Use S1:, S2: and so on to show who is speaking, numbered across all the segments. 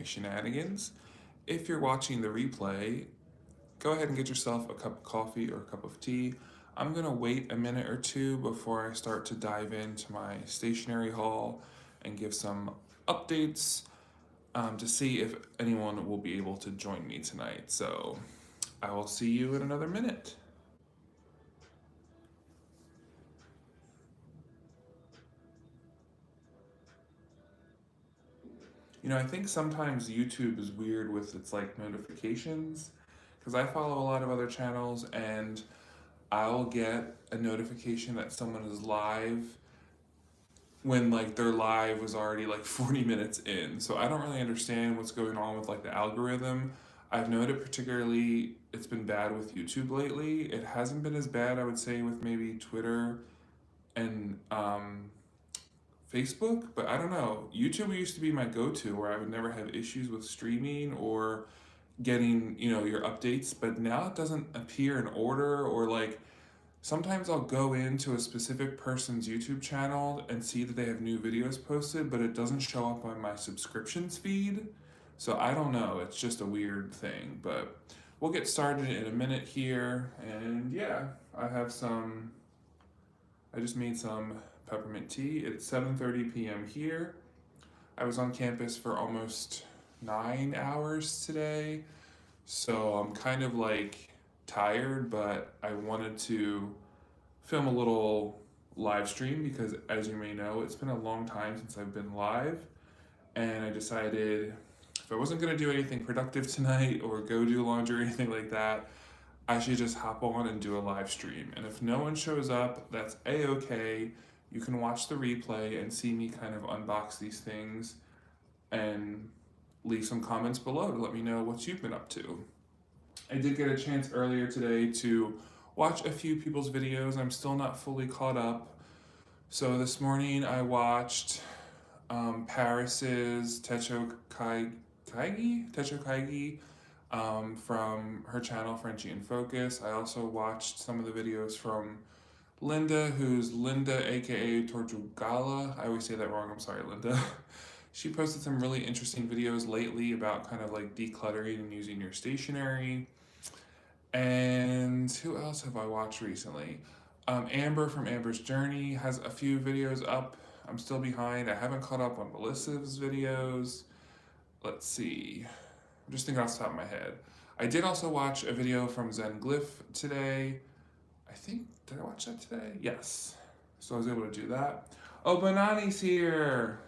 S1: shenanigans. If you're watching the replay, go ahead and get yourself a cup of coffee or a cup of tea. I'm gonna wait a minute or two before I start to dive into my stationery haul and give some updates to see if anyone will be able to join me tonight. So I will see you in another minute. I think sometimes YouTube is weird with its like notifications because I follow a lot of other channels and I'll get a notification that someone is live when like their live was already like 40 minutes in. So I don't really understand what's going on with like the algorithm. I've noted particularly it's been bad with YouTube lately. It hasn't been as bad, I would say, with maybe Twitter and Facebook, but I don't know. YouTube used to be my go-to where I would never have issues with streaming or getting, your updates, but now it doesn't appear in order or like sometimes I'll go into a specific person's YouTube channel and see that they have new videos posted, but it doesn't show up on my subscriptions feed. So I don't know, it's just a weird thing, but we'll get started in a minute here. And yeah, I just made some peppermint tea. It's 7:30 p.m. here. I was on campus for almost 9 hours today, so I'm kind of like tired, but I wanted to film a little live stream because, as you may know, it's been a long time since I've been live, and I decided if I wasn't going to do anything productive tonight or go do laundry or anything like that, I should just hop on and do a live stream. And if no one shows up, that's a-okay. You can watch the replay and see me kind of unbox these things and leave some comments below to let me know what you've been up to. I did get a chance earlier today to watch a few people's videos. I'm still not fully caught up. So this morning I watched Paris's Techo Kaigi from her channel Frenchie in Focus. I also watched some of the videos from Linda, who's Linda aka Tortugala. I always say that wrong, I'm sorry, Linda. She posted some really interesting videos lately about kind of like decluttering and using your stationery. And who else have I watched recently? Amber from Amber's Journey has a few videos up. I'm still behind. I haven't caught up on Melissa's videos. Let's see. I'm just thinking off the top of my head. I did also watch a video from Zen Glyph today. Did I watch that today? Yes. So I was able to do that. Oh, Banani's here.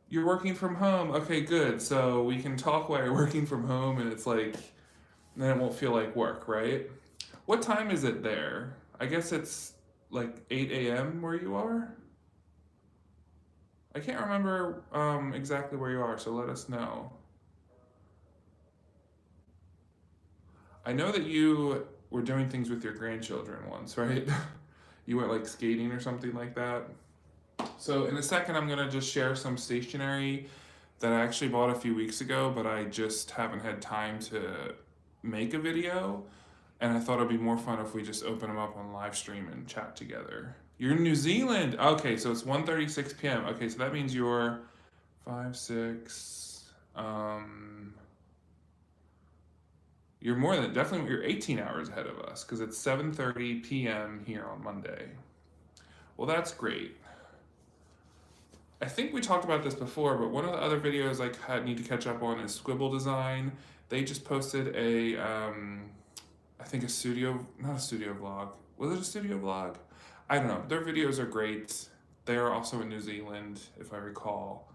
S1: You're working from home. Okay, good. So we can talk while you're working from home and it's like, then it won't feel like work, right? What time is it there? I guess it's like 8 a.m. where you are? I can't remember exactly where you are, so let us know. I know that you were doing things with your grandchildren once, right? You went like skating or something like that. So in a second, I'm gonna just share some stationery that I actually bought a few weeks ago, but I just haven't had time to make a video. And I thought it'd be more fun if we just open them up on live stream and chat together. You're in New Zealand. Okay, so it's 1:36 p.m. Okay, so that means you're 5, 6, you're more than, definitely, you're 18 hours ahead of us because it's 7:30 p.m. here on Monday. Well, that's great. I think we talked about this before, but one of the other videos I need to catch up on is Squibble Design. They just posted I think not a studio vlog. Was it a studio vlog? I don't know. Their videos are great. They are also in New Zealand, if I recall.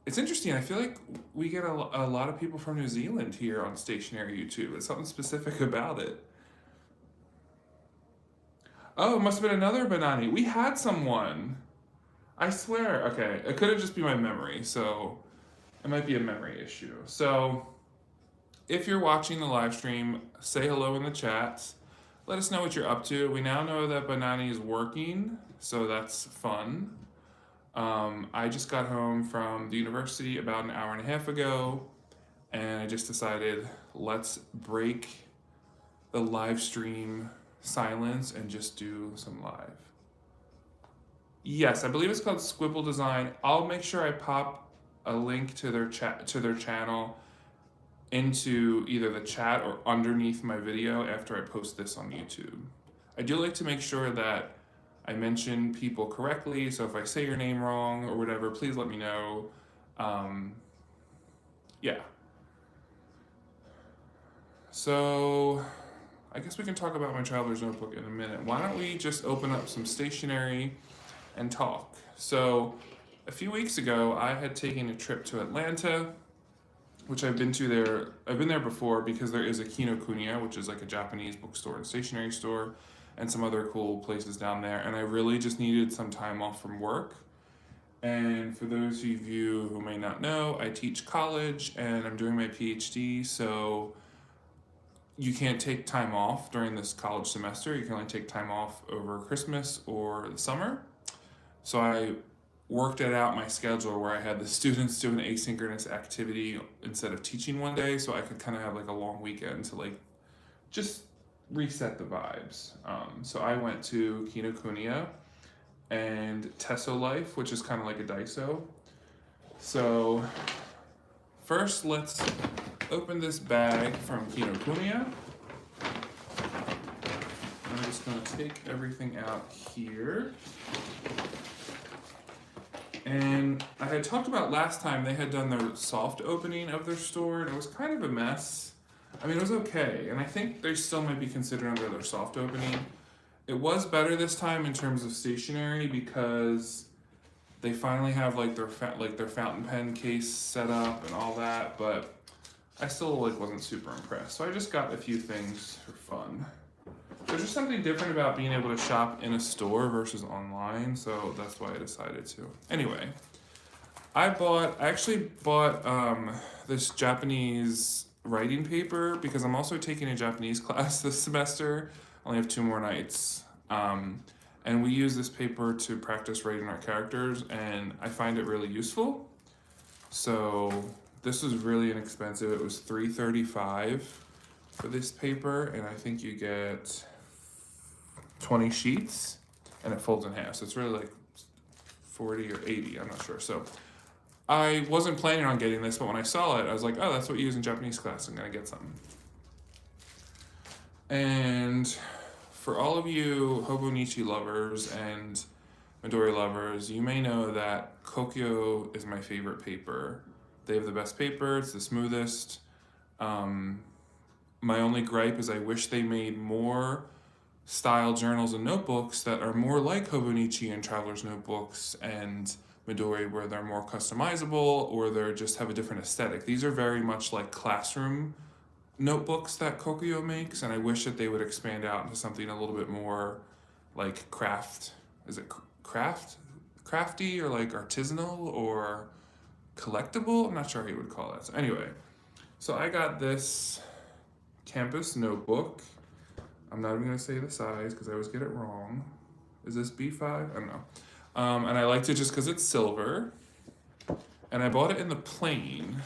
S1: It's interesting. I feel like we get a lot of people from New Zealand here on Stationery YouTube. There's something specific about it. Oh, it must have been another Banani. We had someone. I swear. Okay, it could have just been my memory, so it might be a memory issue. So if you're watching the live stream, say hello in the chats. Let us know what you're up to. We now know that Banani is working, so that's fun. I just got home from the university about an hour and a half ago, and I just decided let's break the live stream silence and just do some live. Yes, I believe it's called Squibble Design. I'll make sure I pop a link to their channel into either the chat or underneath my video after I post this on YouTube. I do like to make sure that I mention people correctly, so if I say your name wrong or whatever, please let me know. Yeah. So I guess we can talk about my traveler's notebook in a minute. Why don't we just open up some stationery and talk? So a few weeks ago, I had taken a trip to Atlanta, which I've been there before because there is a Kino Kunia, which is like a Japanese bookstore and stationery store, and some other cool places down there. And I really just needed some time off from work. And for those of you who may not know, I teach college and I'm doing my PhD, so you can't take time off during this college semester. You can only take time off over Christmas or the summer. So I worked it out my schedule where I had the students do an asynchronous activity instead of teaching one day, so I could kind of have like a long weekend to like just reset the vibes. So I went to Kino Kunia and Tsuso Life, which is kind of like a Daiso. So first, let's open this bag from Kino Kunia. I'm just going to take everything out here. And I had talked about last time they had done their soft opening of their store, and it was kind of a mess. I mean, it was okay, and I think they still might be considered under their soft opening. It was better this time in terms of stationery because they finally have like their fountain pen case set up and all that, but I still like wasn't super impressed. So I just got a few things for fun. There's just something different about being able to shop in a store versus online, so that's why I decided to. Anyway, I actually bought this Japanese writing paper because I'm also taking a Japanese class this semester. I only have 2 more nights. And we use this paper to practice writing our characters, and I find it really useful. So this was really inexpensive. It was $3.35 for this paper, and I think you get 20 sheets, and it folds in half. So it's really like 40 or 80, I'm not sure. So I wasn't planning on getting this, but when I saw it, I was like, oh, that's what you use in Japanese class. I'm gonna get some. And for all of you Hobonichi lovers and Midori lovers, you may know that Kokyo is my favorite paper. They have the best paper, it's the smoothest. My only gripe is I wish they made more style journals and notebooks that are more like Hobonichi and Traveler's Notebooks and Midori, where they're more customizable or they just have a different aesthetic. These are very much like classroom notebooks that Kokyo makes, and I wish that they would expand out into something a little bit more like crafty or like artisanal or collectible. I'm not sure how you would call it. So anyway, so I got this campus notebook. I'm not even gonna say the size because I always get it wrong. Is this B5? I don't know. And I liked it just because it's silver, and I bought it in the plain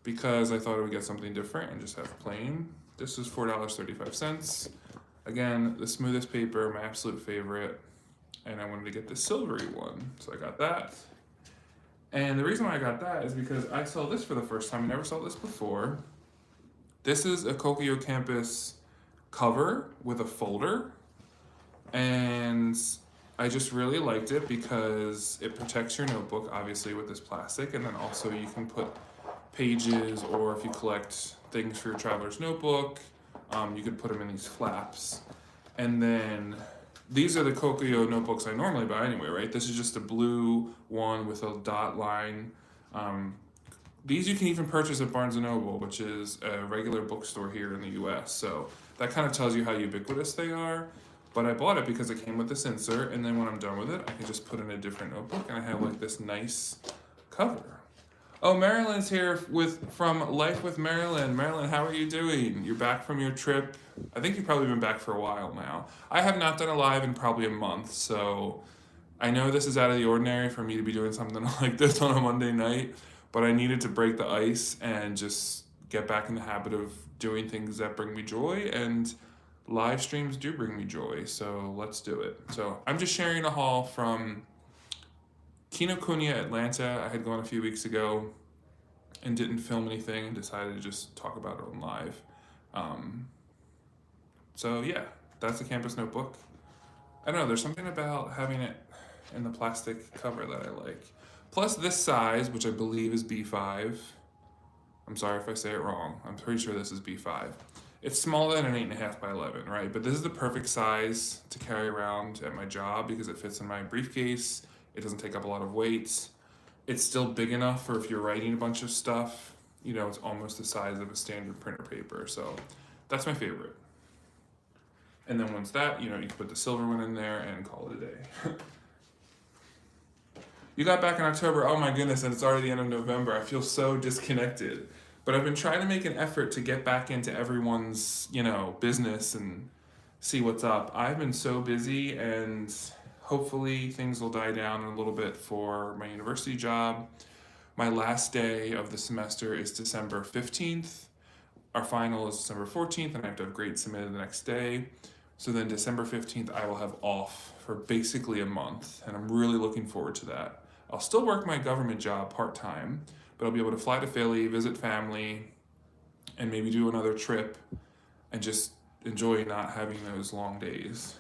S1: because I thought I would get something different and just have plain. This was $4.35. Again, the smoothest paper, my absolute favorite, and I wanted to get the silvery one, so I got that. And the reason why I got that is because I saw this for the first time. I never saw this before. This is a Kokyo Campus cover with a folder, and I just really liked it because it protects your notebook, obviously, with this plastic, and then also you can put pages, or if you collect things for your traveler's notebook, you could put them in these flaps. And then these are the Kokyo notebooks I normally buy anyway, right? This is just a blue one with a dot line. These you can even purchase at Barnes & Noble, which is a regular bookstore here in the US. So that kind of tells you how ubiquitous they are. But I bought it because it came with this insert, and then when I'm done with it, I can just put in a different notebook, and I have like this nice cover. Oh, Marilyn's here from Life with Marilyn. Marilyn, how are you doing? You're back from your trip. I think you've probably been back for a while now. I have not done a live in probably a month, so I know this is out of the ordinary for me to be doing something like this on a Monday night, but I needed to break the ice and just get back in the habit of doing things that bring me joy, and live streams do bring me joy, so let's do it. So I'm just sharing a haul from Kino Kunia, Atlanta, I had gone a few weeks ago and didn't film anything and decided to just talk about it on live. Um, so yeah, that's the campus notebook. I don't know, there's something about having it in the plastic cover that I like. Plus this size, which I believe is B5. I'm sorry if I say it wrong. I'm pretty sure this is B5. It's smaller than an 8.5 by 11, right? But this is the perfect size to carry around at my job because it fits in my briefcase. It doesn't take up a lot of weight. It's still big enough for if you're writing a bunch of stuff, you know, it's almost the size of a standard printer paper. So that's my favorite. And then once that, you know, you can put the silver one in there and call it a day. You got back in October, oh my goodness, and it's already the end of November. I feel so disconnected. But I've been trying to make an effort to get back into everyone's, you know, business and see what's up. I've been so busy, and hopefully things will die down a little bit for my university job. My last day of the semester is December 15th. Our final is December 14th, and I have to have grades submitted the next day. So then December 15th, I will have off for basically a month, and I'm really looking forward to that. I'll still work my government job part-time, but I'll be able to fly to Philly, visit family, and maybe do another trip and just enjoy not having those long days.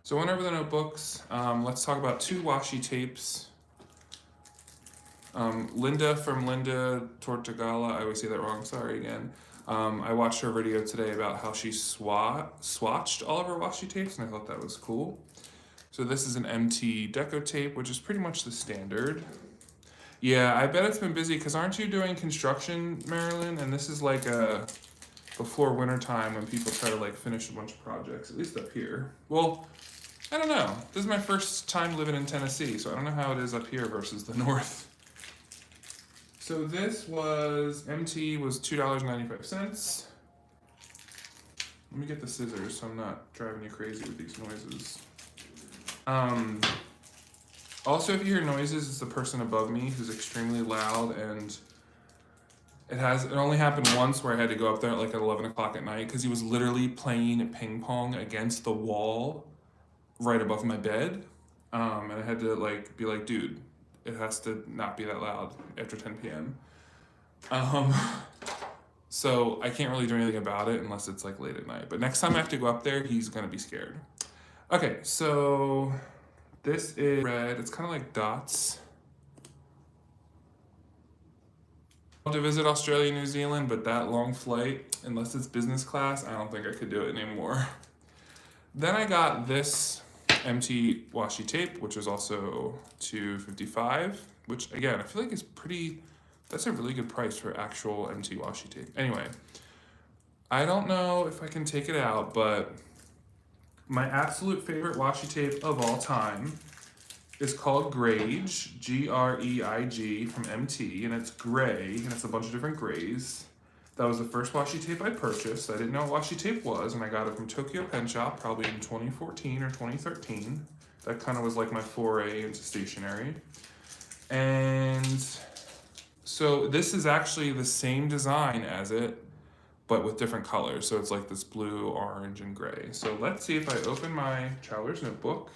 S1: So I went over the notebooks. Let's talk about 2 washi tapes. Linda from Linda Tortagala, I always say that wrong, sorry again. I watched her video today about how she swatched all of her washi tapes, and I thought that was cool. So this is an MT deco tape, which is pretty much the standard. Yeah, I bet it's been busy, because aren't you doing construction, Marilyn? And this is like before winter time when people try to like finish a bunch of projects, at least up here. Well, I don't know. This is my first time living in Tennessee, so I don't know how it is up here versus the north. So this was, MT was $2.95. Let me get the scissors so I'm not driving you crazy with these noises. Also, if you hear noises, it's the person above me who's extremely loud, and it only happened once where I had to go up there at like 11 o'clock at night because he was literally playing ping pong against the wall right above my bed. And I had to like be like, dude, it has to not be that loud after 10 p.m. So I can't really do anything about it unless it's like late at night. But next time I have to go up there, he's gonna be scared. Okay, so this is red. It's kind of like dots. I want to visit Australia, New Zealand, but that long flight, unless it's business class, I don't think I could do it anymore. Then I got this MT washi tape, which is also $2.55, which again, I feel like is pretty, that's a really good price for actual MT washi tape. Anyway, I don't know if I can take it out, but my absolute favorite washi tape of all time is called Greige, G-R-E-I-G, from MT, and it's gray, and it's a bunch of different grays. That was the first washi tape I purchased. I didn't know what washi tape was, and I got it from Tokyo Pen Shop probably in 2014 or 2013. That kind of was like my foray into stationery. And so this is actually the same design as it, but with different colors. So it's like this blue, orange, and gray. So let's see if I open my traveler's notebook.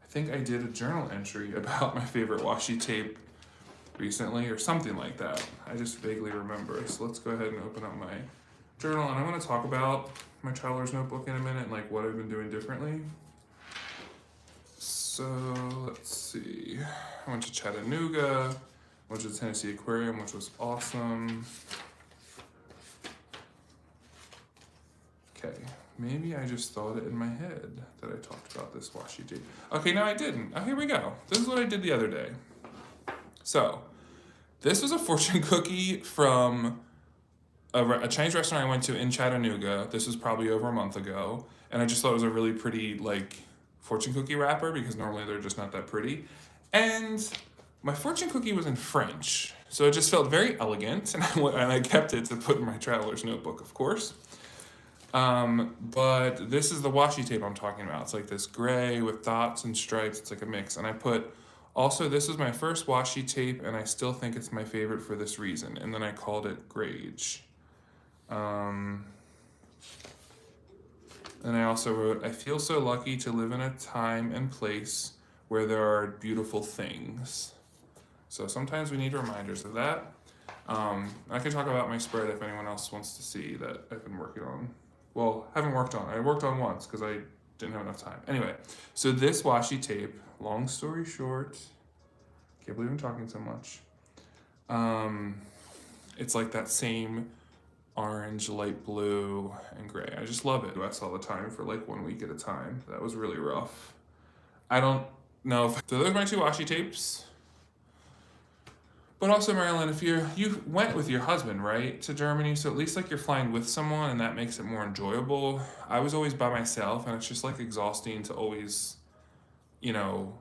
S1: I think I did a journal entry about my favorite washi tape recently or something like that. I just vaguely remember. So let's go ahead and open up my journal, and I want to talk about my traveler's notebook in a minute and like what I've been doing differently. So let's see. I went to Chattanooga, went to the Tennessee Aquarium, which was awesome. Okay, maybe I just thought it in my head that I talked about this washi tape. Okay, no, I didn't. Oh, here we go. This is what I did the other day. So, this was a fortune cookie from a Chinese restaurant I went to in Chattanooga. This was probably over a month ago, and I just thought it was a really pretty, like, fortune cookie wrapper because normally they're just not that pretty. And my fortune cookie was in French, so it just felt very elegant, and I kept it to put in my traveler's notebook, of course. But this is the washi tape I'm talking about. It's like this gray with dots and stripes. It's like a mix. And I put, also this was my first washi tape, and I still think it's my favorite for this reason. And then I called it Greige. And I also wrote, I feel so lucky to live in a time and place where there are beautiful things. So sometimes we need reminders of that. I can talk about my spread if anyone else wants to see that I've been working on. Well, haven't worked on. I worked on once because I didn't have enough time. Anyway, so this washi tape, long story short, can't believe I'm talking so much. It's like that same orange, light blue, and gray. I just love it. That's all the time for like 1 week at a time. That was really rough. I don't know if, so those are my 2 washi tapes. But also, Marilyn, if you went with your husband, right, to Germany, so at least like you're flying with someone and that makes it more enjoyable. I was always by myself and it's just like exhausting to always, you know,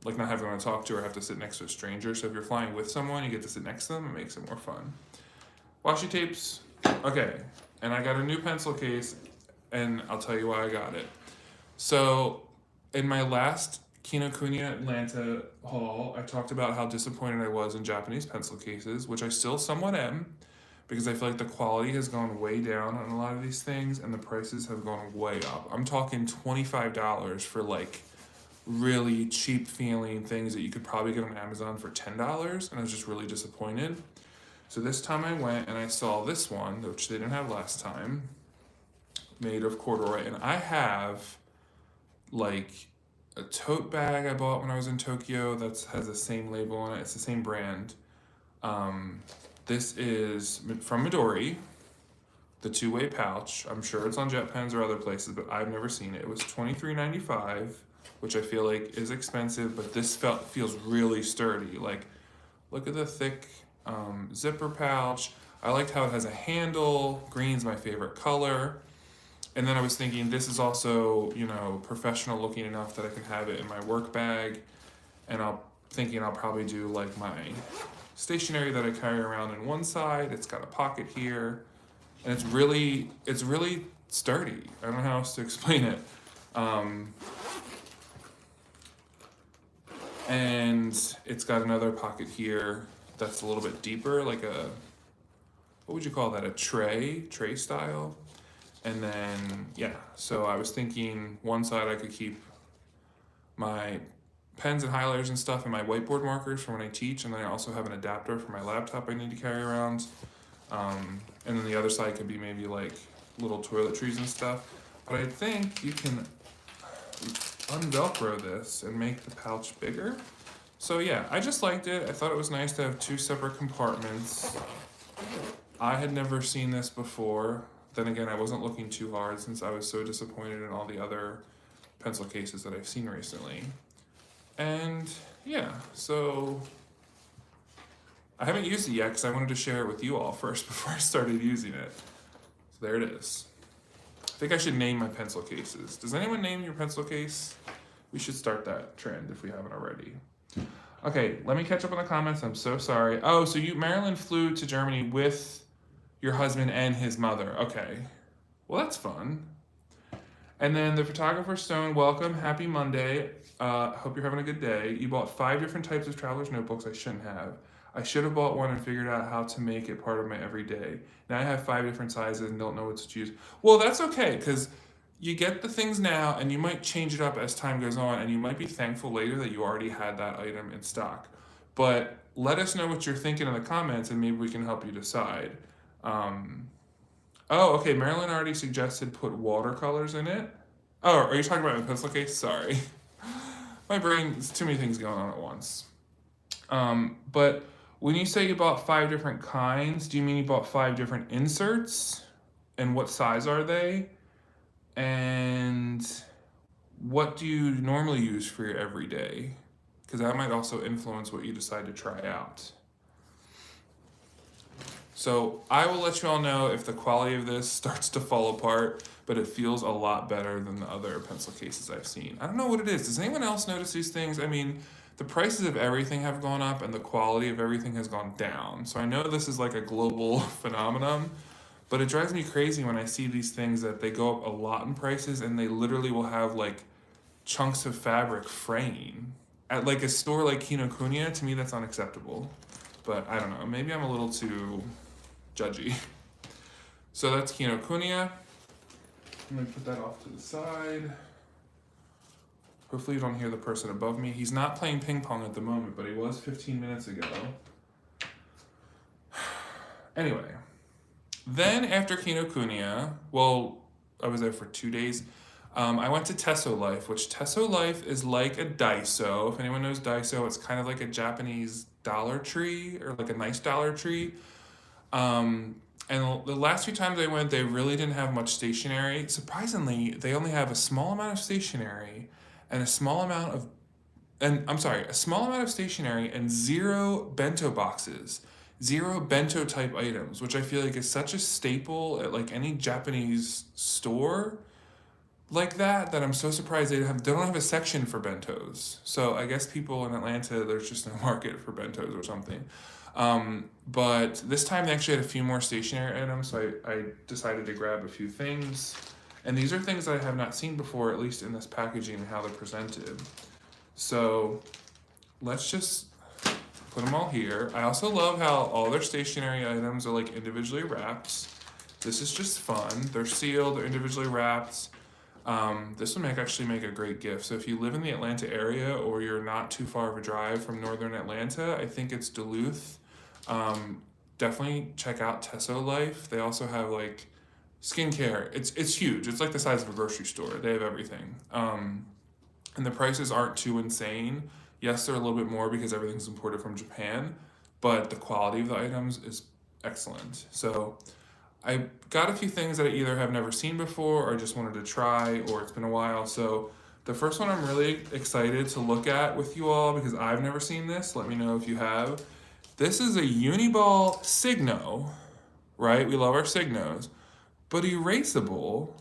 S1: like not having to talk to or have to sit next to a stranger. So if you're flying with someone, you get to sit next to them, it makes it more fun. Washi tapes, okay. And I got a new pencil case and I'll tell you why I got it. So in my last Kino Kunia Atlanta haul, I talked about how disappointed I was in Japanese pencil cases, which I still somewhat am, because I feel like the quality has gone way down on a lot of these things and the prices have gone way up. I'm talking $25 for like really cheap feeling things that you could probably get on Amazon for $10, and I was just really disappointed. So this time I went and I saw this one, which they didn't have last time, made of corduroy, and I have like a tote bag I bought when I was in Tokyo that has the same label on it. It's the same brand. This is from Midori, the 2-way pouch. I'm sure it's on JetPens or other places, but I've never seen it. It was $23.95, which I feel like is expensive, but this feels really sturdy. Like, look at the thick zipper pouch. I liked how it has a handle. Green's my favorite color. And then I was thinking this is also, you know, professional looking enough that I can have it in my work bag. And I'll probably do like my stationery that I carry around in one side. It's got a pocket here. And it's really sturdy. I don't know how else to explain it. And it's got another pocket here that's a little bit deeper, like a, what would you call that? A tray style. And then, yeah, so I was thinking one side I could keep my pens and highlighters and stuff and my whiteboard markers for when I teach, and then I also have an adapter for my laptop I need to carry around. And then the other side could be maybe like little toiletries and stuff. But I think you can unvelcro this and make the pouch bigger. So yeah, I just liked it. I thought it was nice to have 2 separate compartments. I had never seen this before. Then again, I wasn't looking too hard since I was so disappointed in all the other pencil cases that I've seen recently. And yeah, so I haven't used it yet because I wanted to share it with you all first before I started using it. So there it is. I think I should name my pencil cases. Does anyone name your pencil case? We should start that trend if we haven't already. Okay, let me catch up on the comments. I'm so sorry. Oh, so Marilyn flew to Germany with your husband and his mother. Okay. Well, that's fun. And then the photographer Stone, welcome. Happy Monday. Hope you're having a good day. You bought 5 different types of traveler's notebooks I shouldn't have. I should have bought one and figured out how to make it part of my everyday. Now I have 5 different sizes and don't know what to choose. Well, that's okay, because you get the things now and you might change it up as time goes on, and you might be thankful later that you already had that item in stock. But let us know what you're thinking in the comments and maybe we can help you decide. Oh, okay, Marilyn already suggested put watercolors in it. Oh, are you talking about my pencil case? Sorry. My brain, there's too many things going on at once. But when you say you bought 5 different kinds, do you mean you bought 5 different inserts? And what size are they? And what do you normally use for your everyday? Because that might also influence what you decide to try out. So I will let you all know if the quality of this starts to fall apart, but it feels a lot better than the other pencil cases I've seen. I don't know what it is. Does anyone else notice these things? I mean, the prices of everything have gone up and the quality of everything has gone down. So I know this is like a global phenomenon, but it drives me crazy when I see these things that they go up a lot in prices and they literally will have like chunks of fabric fraying. At like a store like Kino Kunia, to me that's unacceptable. But I don't know, maybe I'm a little too judgy. So that's Kino Kunia. I'm gonna put that off to the side. Hopefully you don't hear the person above me. He's not playing ping pong at the moment, but he was 15 minutes ago. Anyway, then after Kino Kunia, well, I was there for 2 days. I went to Tsuso Life, which Tsuso Life is like a Daiso. If anyone knows Daiso, it's kind of like a Japanese Dollar Tree, or like a nice Dollar Tree. And the last few times I went, they really didn't have much stationery. Surprisingly, they only have a small amount of stationery and a small amount of, a small amount of stationery and 0 bento boxes, 0 bento type items, which I feel like is such a staple at like any Japanese store like that I'm so surprised they don't have a section for bentos. So I guess people in Atlanta, there's just no market for bentos or something. But this time they actually had a few more stationery items, so I decided to grab a few things. And these are things that I have not seen before, at least in this packaging and how they're presented. So let's just put them all here. I also love how all their stationery items are like individually wrapped. This is just fun. They're sealed, they're individually wrapped. This would actually make a great gift. So if you live in the Atlanta area or you're not too far of a drive from northern Atlanta, I think it's Duluth. Definitely check out Tsuso Life. They also have like skincare. It's huge. It's like the size of a grocery store. They have everything. And the prices aren't too insane. Yes, they're a little bit more because everything's imported from Japan, but the quality of the items is excellent. So I got a few things that I either have never seen before or just wanted to try, or it's been a while. So the first one I'm really excited to look at with you all because I've never seen this. Let me know if you have. This is a Uniball Signo, right? We love our Signos, but erasable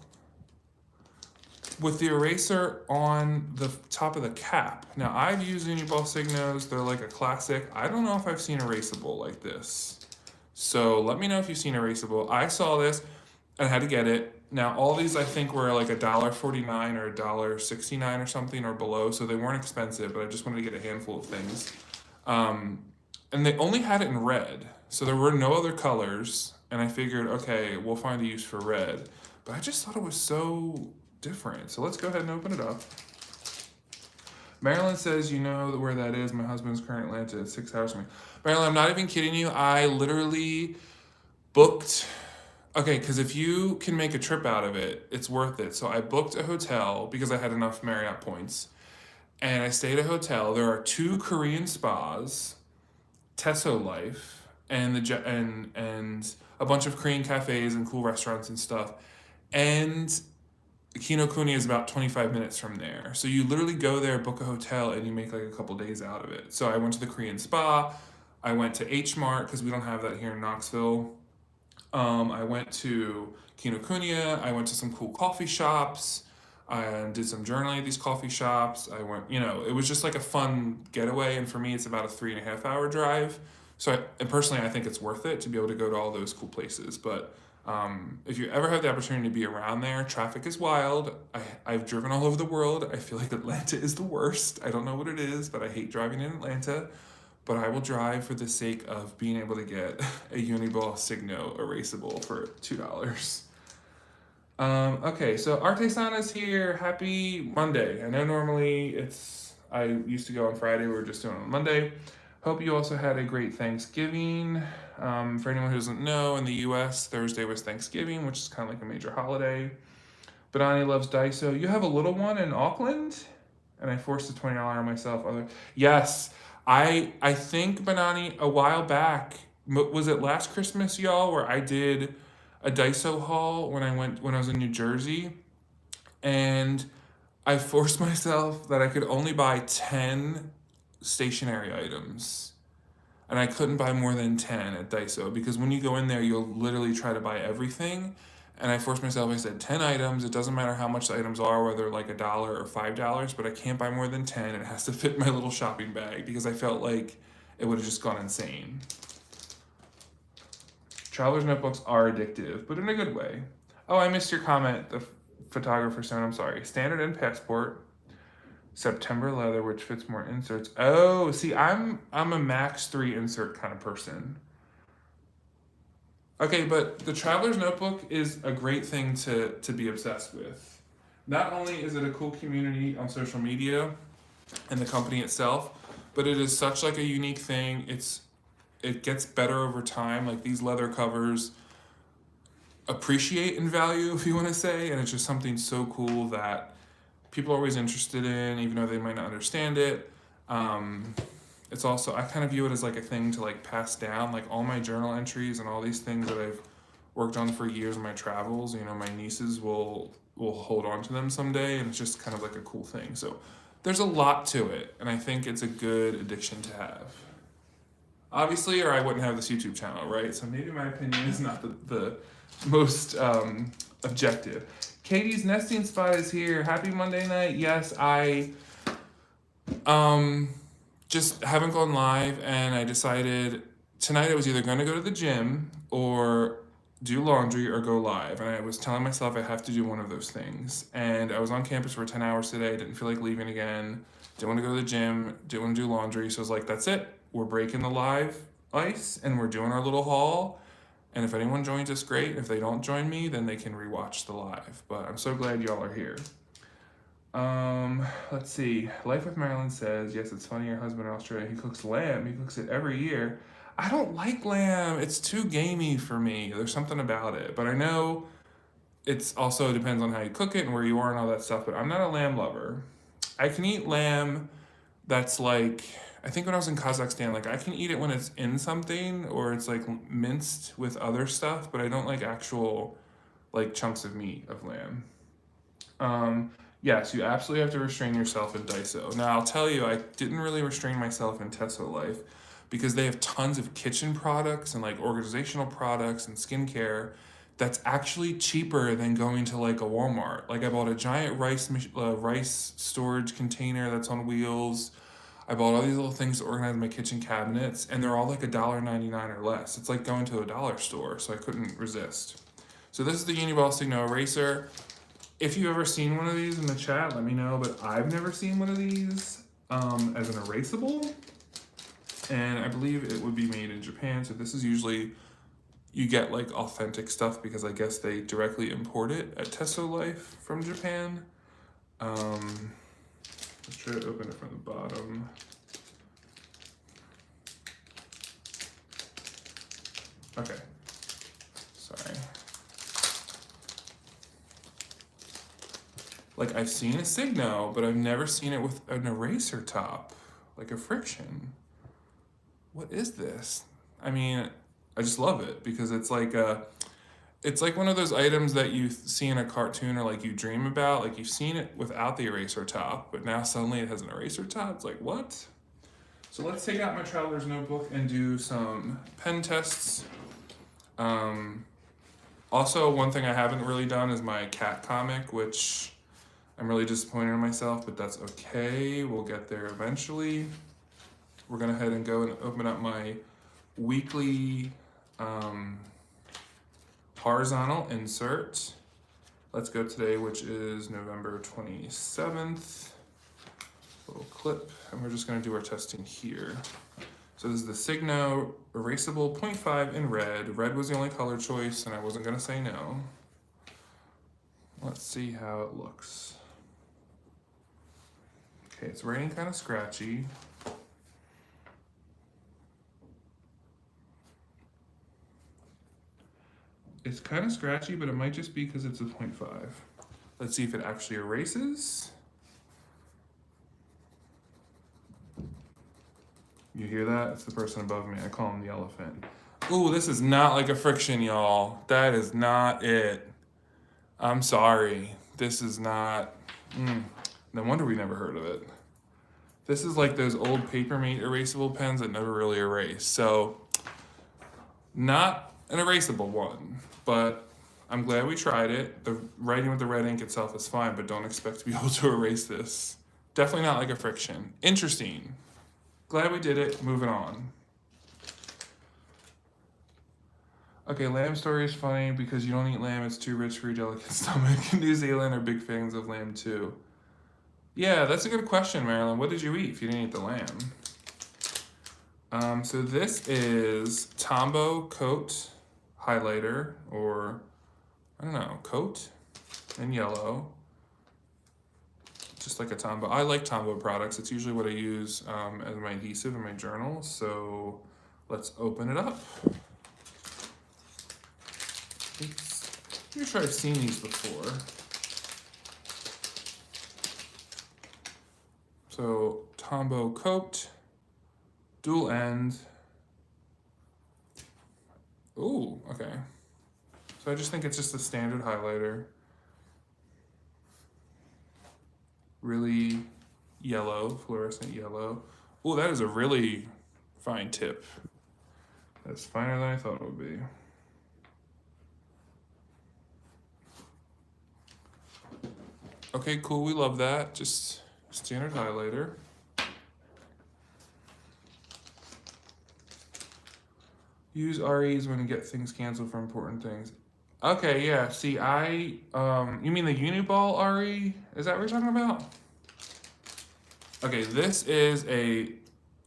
S1: with the eraser on the top of the cap. Now I've used Uniball Signos. They're like a classic. I don't know if I've seen erasable like this. So let me know if you've seen erasable. I saw this and had to get it. Now all these I think were like $1.49 or $1.69 or something or below, so they weren't expensive, but I just wanted to get a handful of things. And they only had it in red, so there were no other colors, and I figured, okay, we'll find a use for red. But I just thought it was so different. So let's go ahead and open it up. Marilyn says, you know where that is. My husband's current Atlanta. It's 6 hours from me. Marilyn, I'm not even kidding you. I literally booked, okay, because if you can make a trip out of it, it's worth it. So I booked a hotel because I had enough Marriott points. And I stayed at a hotel. There are 2 Korean spas, Tsuso Life, and a bunch of Korean cafes and cool restaurants and stuff. And Kino Kunia is about 25 minutes from there. So you literally go there, book a hotel, and you make like a couple days out of it. So I went to the Korean spa. I went to H Mart because we don't have that here in Knoxville. I went to Kino Kunia. I went to some cool coffee shops. I did some journaling at these coffee shops. I went, it was just like a fun getaway. And for me, it's about a 3.5 hour drive. So personally, I think it's worth it to be able to go to all those cool places. But if you ever have the opportunity to be around there, traffic is wild. I've driven all over the world. I feel like Atlanta is the worst. I don't know what it is, but I hate driving in Atlanta. But I will drive for the sake of being able to get a Uniball Signo erasable for $2. Okay, so Artesana's here. Happy Monday. I know normally I used to go on Friday. We were just doing it on Monday. Hope you also had a great Thanksgiving. For anyone who doesn't know, in the US, Thursday was Thanksgiving, which is kind of like a major holiday. Banani loves Daiso. You have a little one in Auckland? And I forced a $20 on myself. Yes, I think, Banani, a while back, was it last Christmas, y'all, where I did a Daiso haul when I was in New Jersey, and I forced myself that I could only buy 10 stationery items, and I couldn't buy more than 10 at Daiso because when you go in there, you'll literally try to buy everything. And I forced myself, I said 10 items. It doesn't matter how much the items are, whether like $1 or $5, but I can't buy more than 10. It has to fit my little shopping bag because I felt like it would have just gone insane. Traveler's notebooks are addictive, but in a good way. Oh, I missed your comment, the photographer said, I'm sorry. Standard and passport. September leather, which fits more inserts. Oh, see, I'm a max 3 insert kind of person. Okay, but the Traveler's Notebook is a great thing to be obsessed with. Not only is it a cool community on social media and the company itself, but it is such like a unique thing. It gets better over time. Like these leather covers appreciate in value, if you want to say, and it's just something so cool that people are always interested in, even though they might not understand it. Um, it's also, I kind of view it as like a thing to like pass down, like all my journal entries and all these things that I've worked on for years in my travels. You know, my nieces will hold on to them someday, and it's just kind of like a cool thing. So there's a lot to it, and I think it's a good addiction to have. Obviously, or I wouldn't have this YouTube channel, right? So maybe my opinion is not the most objective. Katie's nesting spot is here. Happy Monday night. Yes, I um, just haven't gone live, and I decided tonight I was either going to go to the gym or do laundry or go live. And I was telling myself I have to do one of those things. And I was on campus for 10 hours today. Didn't feel like leaving again. Didn't want to go to the gym. Didn't want to do laundry. So I was like, that's it. We're breaking the live ice and we're doing our little haul. And if anyone joins us, great. If they don't join me, then they can rewatch the live. But I'm so glad y'all are here. Let's see. Life with Marilyn says, yes, it's funny. Your husband in Australia, he cooks lamb. He cooks it every year. I don't like lamb. It's too gamey for me. There's something about it. But I know it's also depends on how you cook it and where you are and all that stuff. But I'm not a lamb lover. I can eat lamb that's like, I think when I was in Kazakhstan, like I can eat it when it's in something or it's like minced with other stuff, but I don't like actual like chunks of meat of lamb. Yes, you absolutely have to restrain yourself in Daiso. Now, I'll tell you, I didn't really restrain myself in Tsuso Life because they have tons of kitchen products and like organizational products and skincare that's actually cheaper than going to like a Walmart. Like I bought a giant rice storage container that's on wheels. I bought all these little things to organize my kitchen cabinets, and they're all like $1.99 or less. It's like going to a dollar store, so I couldn't resist. So this is the Uniball Signo Eraser. If you've ever seen one of these in the chat, let me know. But I've never seen one of these as an erasable, and I believe it would be made in Japan. So this is usually you get like authentic stuff because I guess they directly import it at Tsuso Life from Japan. Let's try to open it from the bottom. Okay, sorry. Like I've seen a Signo, but I've never seen it with an eraser top, like a friction. What is this? I mean, I just love it because it's like one of those items that you see in a cartoon or like you dream about. Like you've seen it without the eraser top, but now suddenly it has an eraser top. It's like, what? So let's take out my traveler's notebook and do some pen tests. Also, one thing I haven't really done is my cat comic, which I'm really disappointed in myself, but that's okay. We'll get there eventually. We're gonna head and go and open up my weekly horizontal insert. Let's go today, which is November 27th. Little clip, and we're just gonna do our testing here. So this is the Signo Erasable 0.5 in red. Red was the only color choice, and I wasn't gonna say no. Let's see how it looks. Okay, it's writing kind of scratchy. It's kind of scratchy, but it might just be because it's a 0.5. Let's see if it actually erases. You hear that? It's the person above me. I call him the elephant. Ooh, this is not like a friction, y'all. That is not it. I'm sorry. This is not... No wonder we never heard of it. This is like those old Papermate erasable pens that never really erase. So, not an erasable one, but I'm glad we tried it. The writing with the red ink itself is fine, but don't expect to be able to erase this. Definitely not like a friction. Interesting. Glad we did it. Moving on. Okay, lamb story is funny because you don't eat lamb. It's too rich for your delicate stomach. New Zealand are big fans of lamb too. Yeah, that's a good question, Marilyn. What did you eat if you didn't eat the lamb? So this is Tombow Coat Highlighter, or I don't know, coat in yellow. just like a Tombow. I like Tombow products. It's usually what I use as my adhesive in my journal. So let's open it up. I'm pretty sure I've seen these before. So Tombow coped, dual end. Ooh, okay. So I just think it's just a standard highlighter. Really yellow, fluorescent yellow. Ooh, that is a really fine tip. That's finer than I thought it would be. Okay, cool, we love that. Just standard highlighter. Use REs when you get things canceled for important things. Okay, yeah, see, you mean the Uniball RE? Is that what you're talking about? Okay, this is a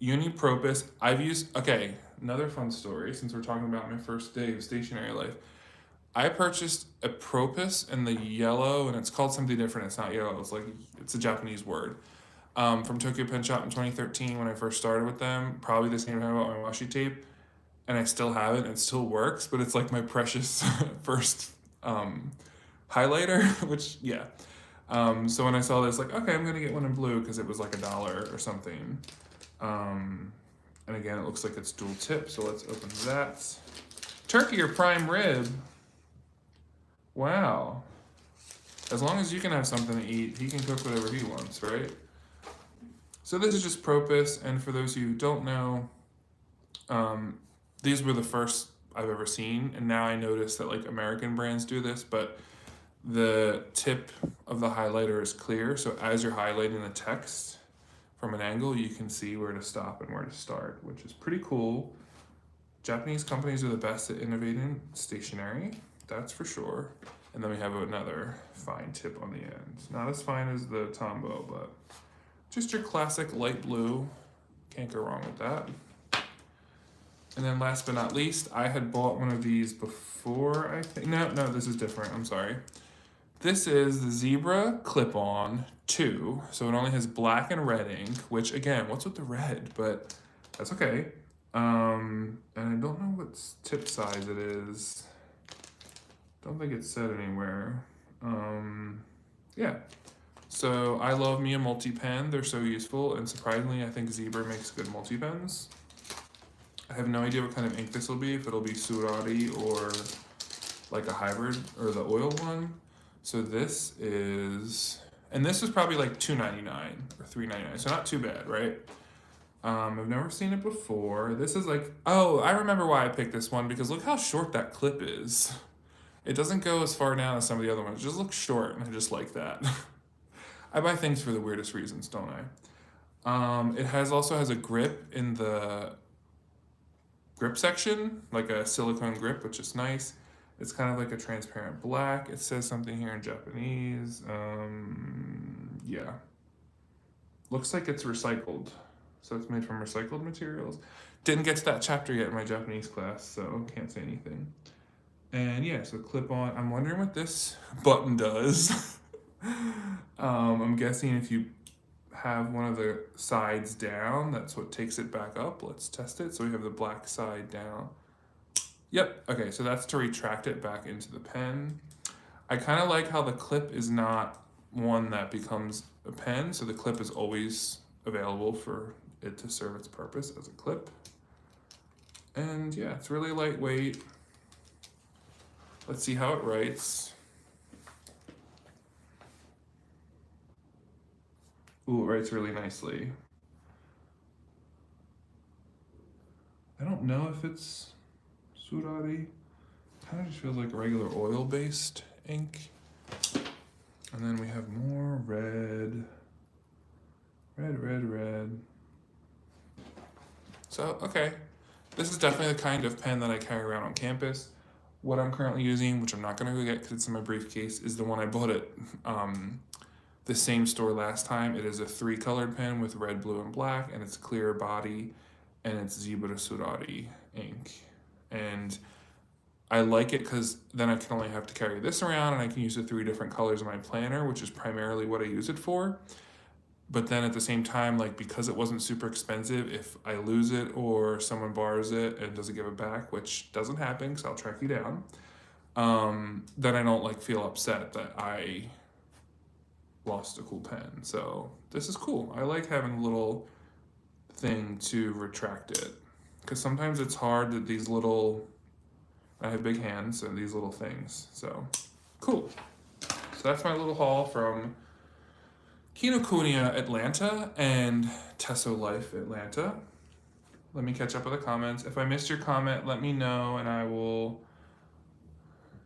S1: Unipropus. Okay, another fun story since we're talking about my first day of Stationery Life. I purchased a Propus in the yellow, and it's called something different. It's not yellow, it's a Japanese word. From Tokyo Pen Shop in 2013 when I first started with them, probably the same time I bought my washi tape. And I still have it, and it still works, but it's like my precious first highlighter, which, yeah. So when I saw this, like, okay, I'm gonna get one in blue because it was like $1 or something. And again, it looks like it's dual tip, so let's open that. Turkey or prime rib. Wow. As long as you can have something to eat, he can cook whatever he wants, right? So this is just Propus, and for those of you who don't know, these were the first I've ever seen, and now I notice that like American brands do this, but the tip of the highlighter is clear, so as you're highlighting the text from an angle, you can see where to stop and where to start, which is pretty cool. Japanese companies are the best at innovating stationery, that's for sure. And then we have another fine tip on the end. Not as fine as the Tombow, but just your classic light blue. Can't go wrong with that. And then last but not least, I had bought one of these before, I think. No, this is different, I'm sorry. This is the Zebra Clip-On 2. So it only has black and red ink, which again, what's with the red? But that's okay. And I don't know what tip size it is. Don't think it's said anywhere. Yeah. So I love me a multi-pen. They're so useful, and surprisingly, I think Zebra makes good multi-pens. I have no idea what kind of ink this will be, if it'll be Surari or like a hybrid or the oil one. So this is, and this is probably like $2.99 or $3.99, so not too bad, right? I've never seen it before. This is like, oh, I remember why I picked this one, because look how short that clip is. It doesn't go as far down as some of the other ones. It just looks short, and I just like that. I buy things for the weirdest reasons, don't I? It also has a grip in the grip section, like a silicone grip, which is nice. It's kind of like a transparent black. It says something here in Japanese. Yeah. Looks like it's recycled. So it's made from recycled materials. Didn't get to that chapter yet in my Japanese class, so can't say anything. And yeah, so clip on. I'm wondering what this button does. I'm guessing if you have one of the sides down, that's what takes it back up. Let's test it. So we have the black side down. Yep, okay, so that's to retract it back into the pen. I kind of like how the clip is not one that becomes a pen, so the clip is always available for it to serve its purpose as a clip. And yeah, it's really lightweight. Let's see how it writes. Ooh, it writes really nicely. I don't know if it's Surari. Kind of just feels like regular oil-based ink. And then we have more red. Red. So, okay. This is definitely the kind of pen that I carry around on campus. What I'm currently using, which I'm not going to go get because it's in my briefcase, is the one I bought at the same store last time. It is a 3-colored pen with red, blue, and black, and it's clear body, and it's Zebra Surari ink. And I like it because then I can only have to carry this around and I can use the 3 different colors in my planner, which is primarily what I use it for. But then at the same time, like because it wasn't super expensive, if I lose it or someone borrows it and doesn't give it back, which doesn't happen because I'll track you down, then I don't like feel upset that I lost a cool pen. So this is cool. I like having a little thing to retract it because sometimes it's hard that these little, I have big hands and these little things. So cool. So that's my little haul from Kino Kunia Atlanta and Tsuso Life Atlanta. Let me catch up with the comments. If I missed your comment, let me know and I will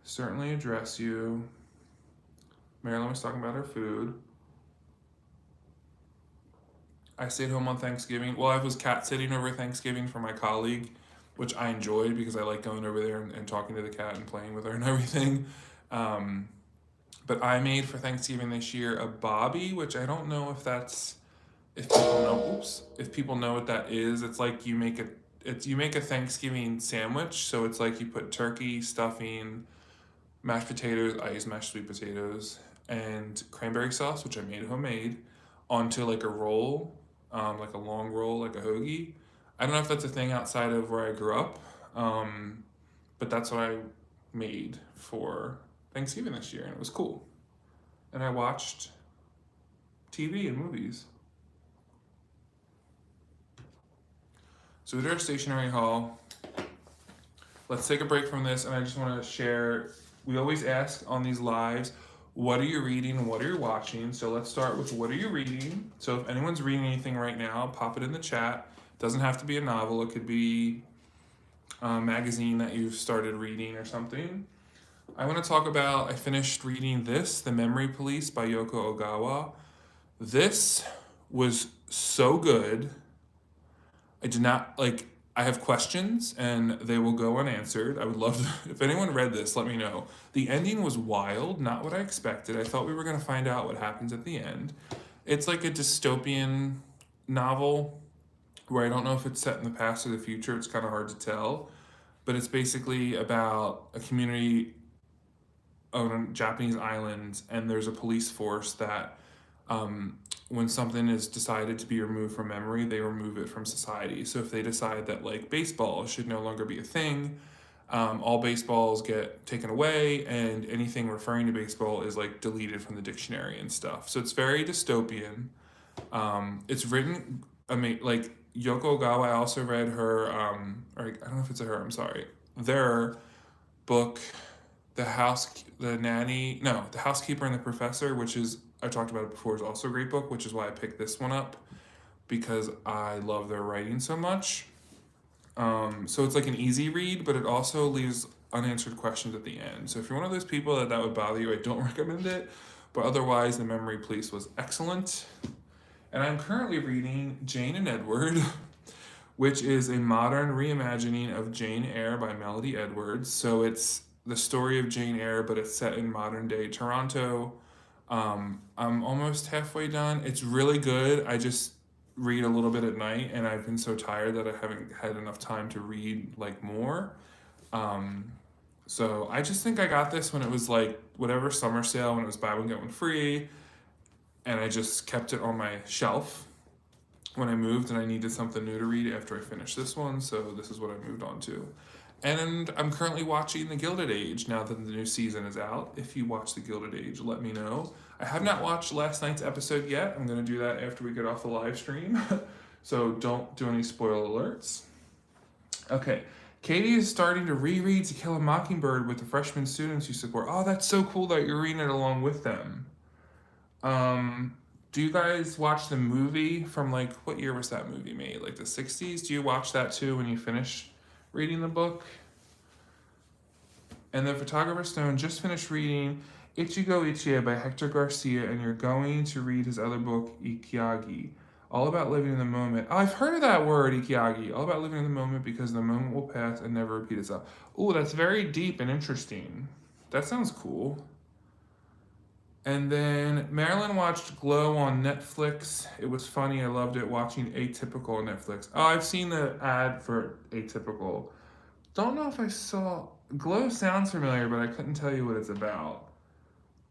S1: certainly address you. Marilyn was talking about her food. I stayed home on Thanksgiving. Well, I was cat sitting over Thanksgiving for my colleague, which I enjoyed because I like going over there and talking to the cat and playing with her and everything. But I made for Thanksgiving this year a bobby, which I don't know if that's, if people know, if people know what that is. It's like you make a Thanksgiving sandwich. So it's like you put turkey, stuffing, mashed potatoes. I use mashed sweet potatoes and cranberry sauce, which I made homemade, onto like a roll, like a long roll, like a hoagie. I don't know if that's a thing outside of where I grew up, but that's what I made for Thanksgiving this year, and it was cool. And I watched TV and movies. So we did our stationery haul. Let's take a break from this, and I just want to share. We always ask on these lives, what are you reading and what are you watching? So let's start with what are you reading? So if anyone's reading anything right now, pop it in the chat. Doesn't have to be a novel. It could be a magazine that you've started reading or something. I want to talk about, I finished reading this, The Memory Police by Yoko Ogawa. This was so good. I did not, like, I have questions and they will go unanswered. I would love to, if anyone read this, let me know. The ending was wild, not what I expected. I thought we were going to find out what happens at the end. It's like a dystopian novel where I don't know if it's set in the past or the future. It's kind of hard to tell. But it's basically about a community on a Japanese island, and there's a police force that when something is decided to be removed from memory, they remove it from society. So if they decide that like baseball should no longer be a thing, all baseballs get taken away and anything referring to baseball is like deleted from the dictionary and stuff. So it's very dystopian. It's written, like Yoko Ogawa, I also read her, or I don't know if it's a her, I'm sorry, their book, The Housekeeper and the Professor, which is, I talked about it before, is also a great book, which is why I picked this one up, because I love their writing so much. So it's like an easy read, but it also leaves unanswered questions at the end. So if you're one of those people that would bother you, I don't recommend it. But otherwise, The Memory Police was excellent. And I'm currently reading Jane and Edward, which is a modern reimagining of Jane Eyre by Melody Edwards. So it's the story of Jane Eyre, but it's set in modern day Toronto. I'm almost halfway done. It's really good. I just read a little bit at night, and I've been so tired that I haven't had enough time to read like more. So I just think I got this when it was like whatever summer sale, when it was buy one get one free, and I just kept it on my shelf when I moved, and I needed something new to read after I finished this one, so this is what I moved on to. And I'm currently watching The Gilded Age now that the new season is out. If you watch The Gilded Age, let me know. I have not watched last night's episode yet. I'm going to do that after we get off the live stream. So don't do any spoiler alerts. Okay, Katie is starting to reread To Kill a Mockingbird with the freshman students you support. Oh, that's so cool that you're reading it along with them. Do you guys watch the movie from like, what year was that movie made? Like the 60s? Do you watch that too when you finish reading the book? And then Photographer Stone just finished reading Ichigo Ichie by Hector Garcia, and you're going to read his other book, Ikiagi, all about living in the moment. Oh, I've heard of that word, Ikiagi, all about living in the moment because the moment will pass and never repeat itself. Oh, that's very deep and interesting. That sounds cool. And then Marilyn watched Glow on Netflix. It was funny. I loved it. Watching Atypical on Netflix. Oh, I've seen the ad for Atypical. Don't know if I saw. Glow sounds familiar, but I couldn't tell you what it's about.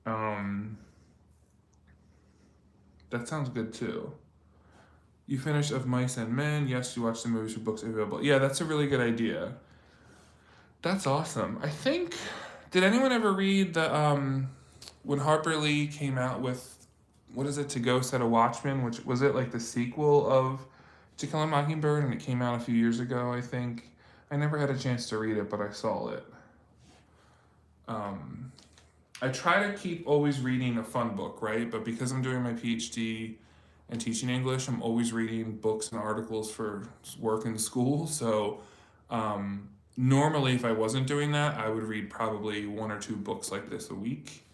S1: Um, that sounds good too. You finished Of Mice and Men. Yes, you watched the movies or books available. Yeah, that's a really good idea. That's awesome. I think. Did anyone ever read the when Harper Lee came out with what is it, To Go Set a Watchman, which was it like the sequel of To Kill a Mockingbird, and it came out a few years ago, I think. I never had a chance to read it, but I saw it. Um, I try to keep always reading a fun book, right? But because I'm doing my PhD and teaching English, I'm always reading books and articles for work in school. So normally, if I wasn't doing that, I would read probably one or two books like this a week.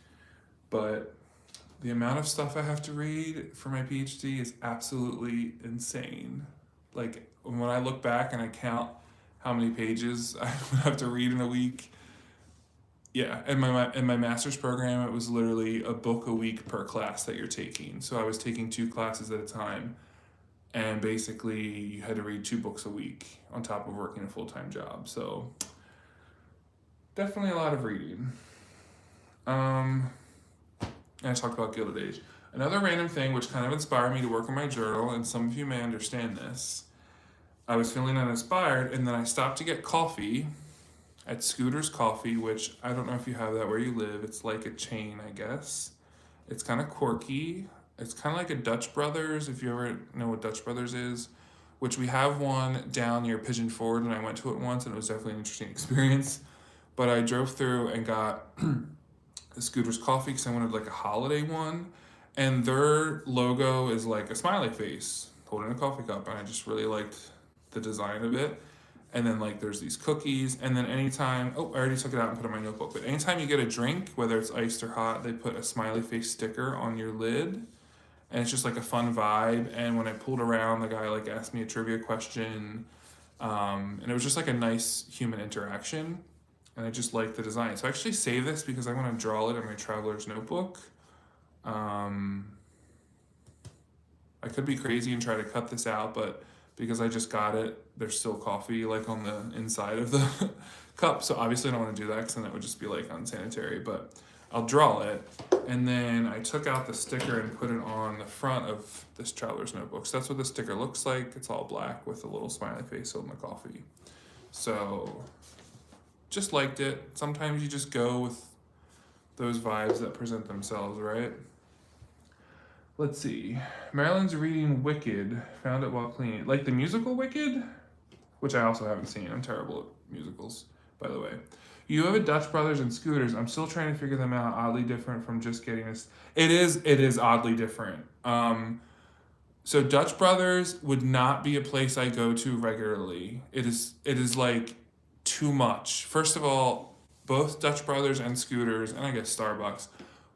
S1: But the amount of stuff I have to read for my PhD is absolutely insane. Like when I look back and I count how many pages I would have to read in a week. Yeah, in my master's program, it was literally a book a week per class that you're taking. So I was taking two classes at a time, and basically you had to read two books a week on top of working a full-time job. So definitely a lot of reading. And I talked about Gilded Age. Another random thing which kind of inspired me to work on my journal, and some of you may understand this. I was feeling uninspired, and then I stopped to get coffee at Scooter's Coffee, which I don't know if you have that where you live. It's like a chain, I guess. It's kind of quirky. It's kind of like a Dutch Brothers, if you ever know what Dutch Brothers is, which we have one down near Pigeon Forge, and I went to it once, and it was definitely an interesting experience. But I drove through and got the Scooter's Coffee because I wanted like a holiday one, and their logo is like a smiley face holding a coffee cup, and I just really liked the design of it. And then like there's these cookies, and then anytime, oh, I already took it out and put it in my notebook, but anytime you get a drink, whether it's iced or hot, they put a smiley face sticker on your lid, and it's just like a fun vibe. And when I pulled around, the guy like asked me a trivia question, and it was just like a nice human interaction, and I just liked the design. So I actually saved this because I want to draw it in my traveler's notebook. I could be crazy and try to cut this out, but because I just got it, there's still coffee like on the inside of the cup. So obviously I don't want to do that because then that would just be like unsanitary, but I'll draw it. And then I took out the sticker and put it on the front of this traveler's notebook. So that's what the sticker looks like. It's all black with a little smiley face holding the coffee. So just liked it. Sometimes you just go with those vibes that present themselves, right? Let's see. Marilyn's reading Wicked. Found it while cleaning. Like the musical Wicked? Which I also haven't seen. I'm terrible at musicals, by the way. You have a Dutch Brothers and Scooters. I'm still trying to figure them out. Oddly different from just getting this. It is oddly different. So Dutch Brothers would not be a place I go to regularly. It is like too much. First of all, both Dutch Brothers and Scooters, and I guess Starbucks,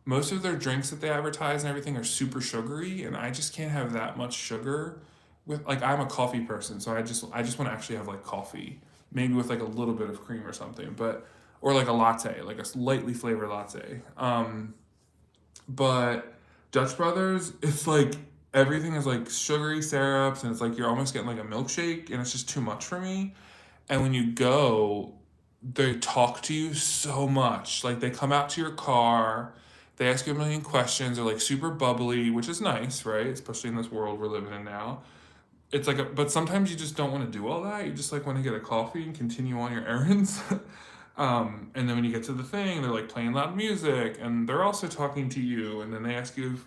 S1: most of their drinks that they advertise and everything are super sugary, and I just can't have that much sugar. With like I'm a coffee person, so I just want to actually have like coffee, maybe with like a little bit of cream or something, but or like a latte, like a lightly flavored latte. But Dutch Brothers, it's like everything is like sugary syrups, and it's like you're almost getting like a milkshake, and it's just too much for me. And when you go, they talk to you so much. Like they come out to your car, they ask you a million questions. They're like super bubbly, which is nice, right? Especially in this world we're living in now. It's like, but sometimes you just don't want to do all that. You just like want to get a coffee and continue on your errands. And then when you get to the thing, they're like playing loud music, and they're also talking to you. And then they ask you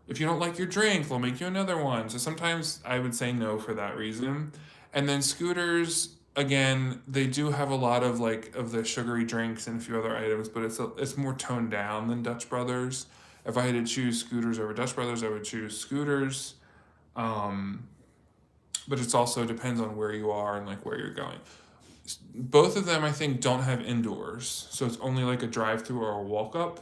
S1: if you don't like your drink, they'll make you another one. So sometimes I would say no for that reason. And then Scooters, again, they do have a lot of like of the sugary drinks and a few other items, but it's more toned down than Dutch Brothers. If I had to choose Scooters over Dutch Brothers, I would choose Scooters. Um, but it's also depends on where you are and like where you're going. Both of them, I think, don't have indoors, so it's only like a drive-through or a walk-up.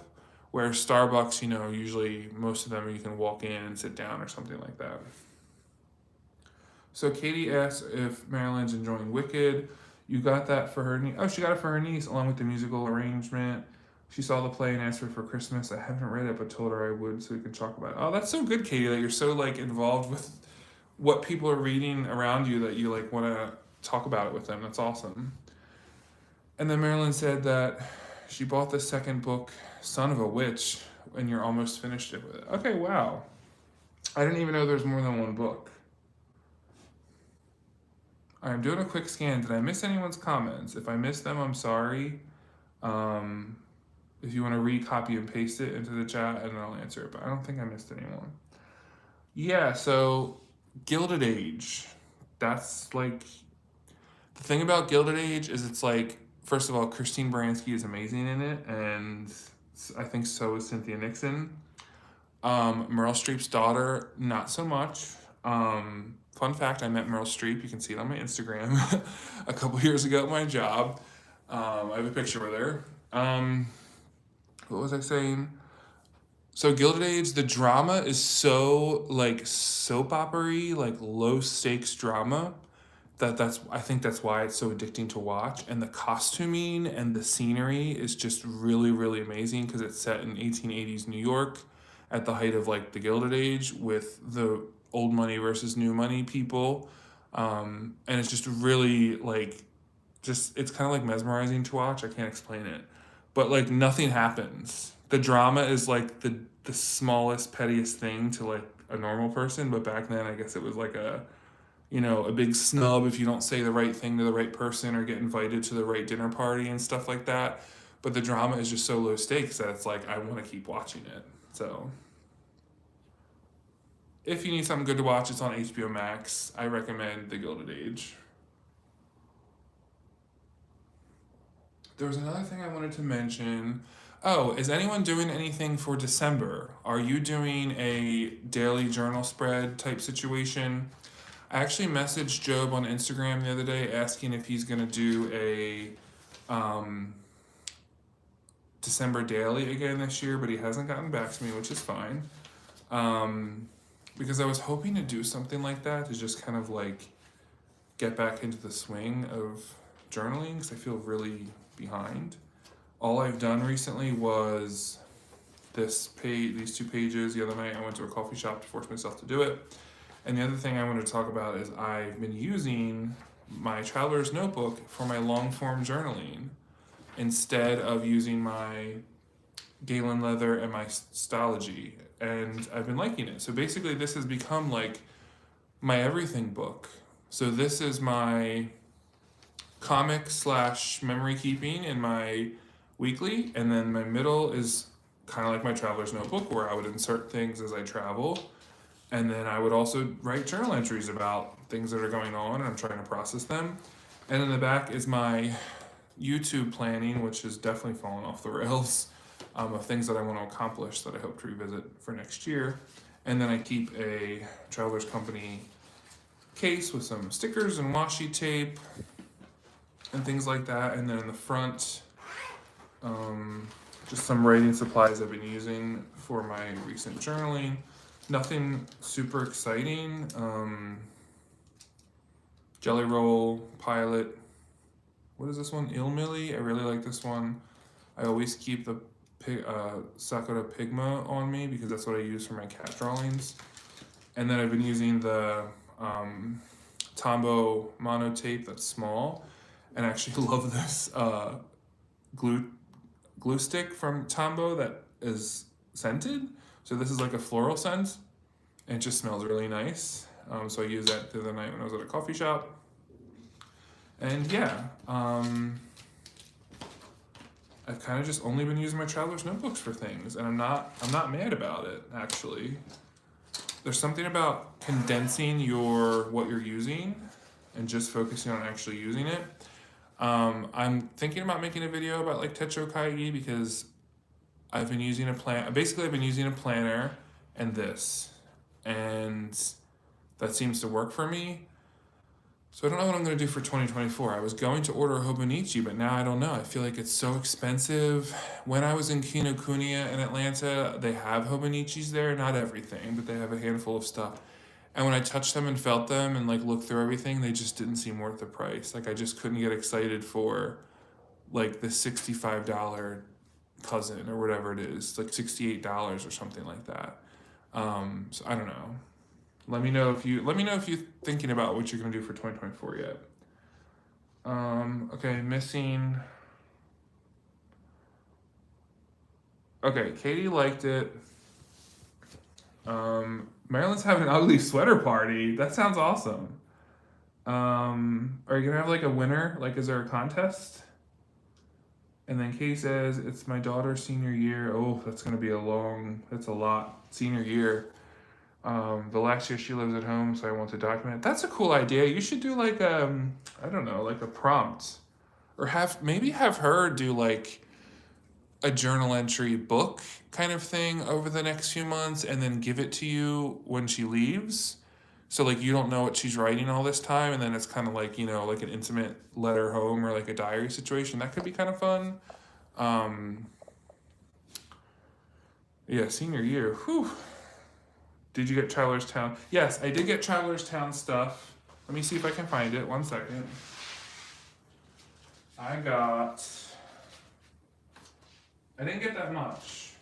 S1: Where Starbucks, usually most of them you can walk in and sit down or something like that. So Katie asks if Marilyn's enjoying Wicked. You got that for her niece. Oh, she got it for her niece along with the musical arrangement. She saw the play and asked her for Christmas. I haven't read it, but told her I would so we could talk about it. Oh, that's so good, Katie, that you're so like involved with what people are reading around you that you like want to talk about it with them. That's awesome. And then Marilyn said that she bought the second book, Son of a Witch, and you're almost finished it with it. Okay, wow. I didn't even know there's more than one book. I'm doing a quick scan. Did I miss anyone's comments? If I missed them, I'm sorry. If you want to re-copy and paste it into the chat, and then I'll answer it. But I don't think I missed anyone. Yeah, so Gilded Age. That's like... The thing about Gilded Age is it's like, first of all, Christine Baranski is amazing in it, and I think so is Cynthia Nixon. Meryl Streep's daughter, not so much. Fun fact, I met Meryl Streep, you can see it on my Instagram, a couple years ago at my job. I have a picture with her. What was I saying? So Gilded Age, the drama is so like soap opera-y, like low stakes drama. I think that's why it's so addicting to watch. And the costuming and the scenery is just really, really amazing because it's set in 1880s New York at the height of like the Gilded Age with the old money versus new money people. And it's just really like, it's kind of like mesmerizing to watch. I can't explain it. But like nothing happens. The drama is like the smallest, pettiest thing to like a normal person. But back then, I guess it was like a big snub if you don't say the right thing to the right person or get invited to the right dinner party and stuff like that. But the drama is just so low stakes that it's like, I want to keep watching it. So if you need something good to watch, it's on HBO Max. I recommend The Gilded Age. There was another thing I wanted to mention. Oh, is anyone doing anything for December? Are you doing a daily journal spread type situation? I actually messaged Job on Instagram the other day asking if he's going to do a December daily again this year, but he hasn't gotten back to me, which is fine. Because I was hoping to do something like that to just kind of like get back into the swing of journaling because I feel really behind. All I've done recently was these 2 pages. The other night I went to a coffee shop to force myself to do it. And the other thing I wanted to talk about is I've been using my traveler's notebook for my long form journaling instead of using my Galen Leather and my Stology. And I've been liking it. So basically this has become like my everything book. So this is my comic / memory keeping in my weekly. And then my middle is kind of like my traveler's notebook where I would insert things as I travel. And then I would also write journal entries about things that are going on and I'm trying to process them. And in the back is my YouTube planning, which has definitely fallen off the rails, of things that I want to accomplish that I hope to revisit for next year. And then I keep a Traveler's Company case with some stickers and washi tape and things like that. And then in the front, just some writing supplies I've been using for my recent journaling. Nothing super exciting. Jelly Roll, Pilot. What is this one? Ilmili. I really like this one. I always keep the Sakura Pigma on me because that's what I use for my cat drawings. And then I've been using the Tombow mono tape that's small. And I actually love this glue stick from Tombow that is scented. So this is like a floral scent, and it just smells really nice. So I used that the other night when I was at a coffee shop. And yeah, I've kind of just only been using my traveler's notebooks for things, and I'm not mad about it, actually. There's something about condensing what you're using and just focusing on actually using it. I'm thinking about making a video about like Techo Kaigi because I've been using a plan. Basically, I've been using a planner and this, and that seems to work for me. So I don't know what I'm going to do for 2024. I was going to order a Hobonichi, but now I don't know. I feel like it's so expensive. When I was in Kino Kunia in Atlanta, they have Hobonichis there. Not everything, but they have a handful of stuff. And when I touched them and felt them and like looked through everything, they just didn't seem worth the price. Like I just couldn't get excited for like the $65 cousin or whatever it is, like $68 or something like that. So I don't know. Let me know if you're thinking about what you're gonna do for 2024 yet. Okay, missing Okay, Katie liked it. Marilyn's having an ugly sweater party. That sounds awesome. Are you gonna have like a winner? Like, is there a contest? And then Katie says, it's my daughter's senior year. Oh, that's gonna be that's a lot. Senior year. The last year she lives at home, so I want to document it. That's a cool idea. You should do like I don't know, like a prompt. Or have her do like a journal entry book kind of thing over the next few months and then give it to you when she leaves. So like you don't know what she's writing all this time, and then it's kind of like, like an intimate letter home or like a diary situation. That could be kind of fun. Um, yeah, senior year. Whew. Did you get Traveler's Town? Yes, I did get Traveler's Town stuff. Let me see if I can find it. 1 second. I didn't get that much.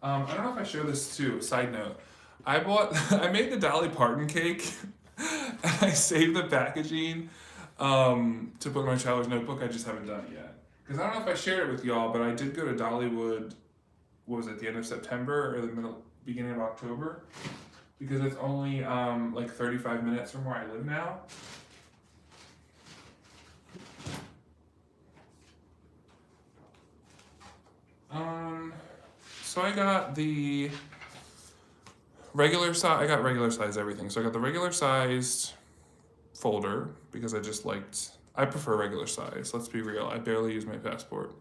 S1: I don't know if I showed this too. Side note, I made the Dolly Parton cake, and I saved the packaging to put in my traveler's notebook. I just haven't done it yet. Because I don't know if I shared it with y'all, but I did go to Dollywood, what was it, the end of September or the beginning of October? Because it's only like 35 minutes from where I live now. So I got the regular size. I got regular size everything. So I got the regular sized folder because I prefer regular size. Let's be real. I barely use my passport.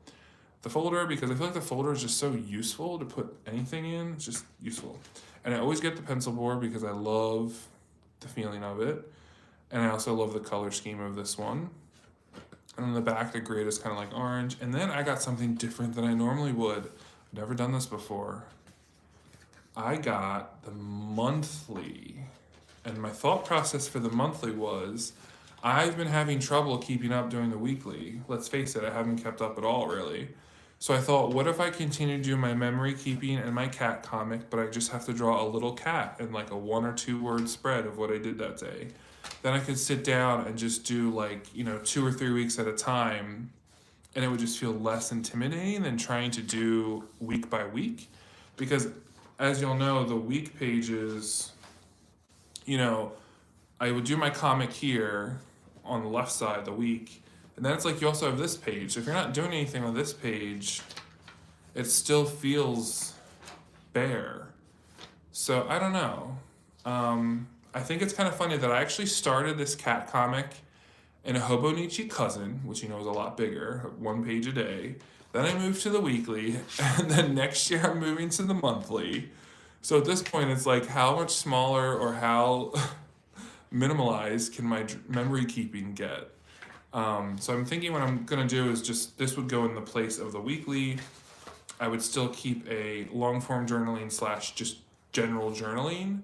S1: The folder because I feel like the folder is just so useful to put anything in. It's just useful. And I always get the pencil board because I love the feeling of it. And I also love the color scheme of this one. And on the back, the grid is kind of like orange. And then I got something different than I normally would. I've never done this before. I got the monthly. And my thought process for the monthly was, I've been having trouble keeping up doing the weekly. Let's face it, I haven't kept up at all, really. So I thought, what if I continue to do my memory keeping and my cat comic, but I just have to draw a little cat and like a 1 or 2 word spread of what I did that day. Then I could sit down and just do 2 or 3 weeks at a time, and it would just feel less intimidating than trying to do week by week. Because as you'll know, the week pages, I would do my comic here on the left side, the week, and then it's like you also have this page. So if you're not doing anything on this page, it still feels bare. So I don't know. I think it's kind of funny that I actually started this cat comic in a Hobonichi cousin, which is a lot bigger, 1 page a day. Then I moved to the weekly, and then next year I'm moving to the monthly. So at this point, it's like how much smaller or how minimalized can my memory keeping get? So I'm thinking what I'm gonna do is this would go in the place of the weekly. I would still keep a long form journaling / just general journaling.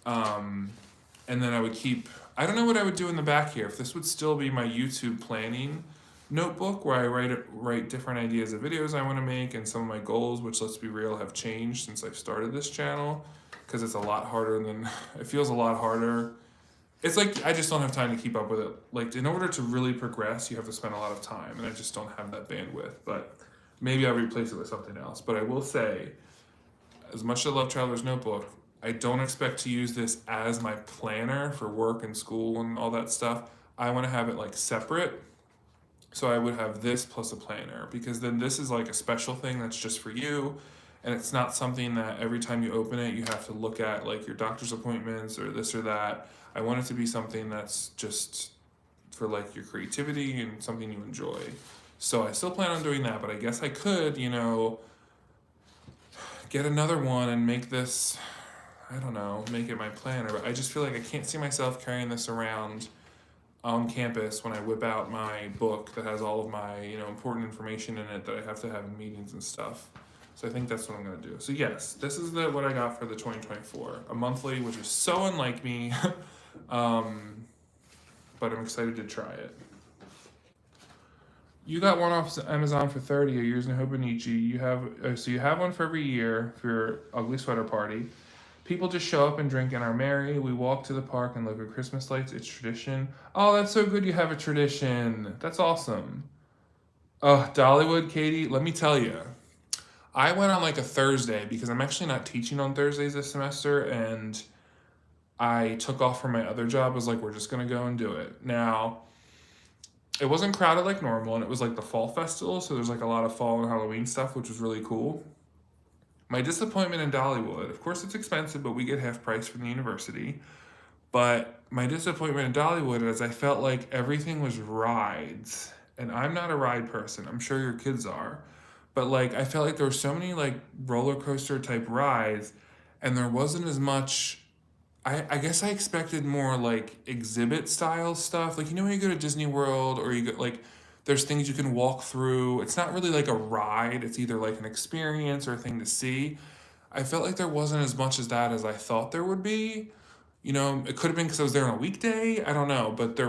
S1: And then I would I don't know what I would do in the back here. If this would still be my YouTube planning notebook where I write different ideas of videos I want to make and some of my goals, which let's be real have changed since I've started this channel, because it's a lot harder it feels a lot harder. It's like I just don't have time to keep up with it. Like, in order to really progress, you have to spend a lot of time, and I just don't have that bandwidth. But maybe I'll replace it with something else. But I will say, as much as I love Traveler's Notebook, I don't expect to use this as my planner for work and school and all that stuff. I want to have it separate. So I would have this plus a planner, because then this is like a special thing that's just for you. And it's not something that every time you open it, you have to look at your doctor's appointments or this or that. I want it to be something that's just for your creativity and something you enjoy. So I still plan on doing that, but I guess I could, get another one and make this, I don't know, make it my planner. But I just feel like I can't see myself carrying this around on campus when I whip out my book that has all of my, important information in it that I have to have in meetings and stuff. So I think that's what I'm gonna do. So yes, this is what I got for the 2024, a monthly, which is so unlike me, but I'm excited to try it. You got one off Amazon for 30. You're using Hobonichi. You have one for every year for your ugly sweater party. People just show up and drink and are merry. We walk to the park and look at Christmas lights. It's tradition. Oh, that's so good you have a tradition. That's awesome. Oh, Dollywood, Katie, let me tell you. I went on like a Thursday because I'm actually not teaching on Thursdays this semester, and I took off from my other job. I was like, we're just going to go and do it. Now, it wasn't crowded like normal, and it was like the fall festival, so there's like a lot of fall and Halloween stuff, which was really cool. My disappointment in Dollywood, of course it's expensive, but we get half price from the university. But my disappointment in Dollywood is I felt like everything was rides. And I'm not a ride person. I'm sure your kids are. But like I felt like there were so many like roller coaster type rides, and there wasn't as much. I guess I expected more like exhibit style stuff. Like, you know, when you go to Disney World or you go like there's things you can walk through. It's not really like a ride. It's either like an experience or a thing to see. I felt like there wasn't as much as that as I thought there would be. You know, it could have been because I was there on a weekday. I don't know, but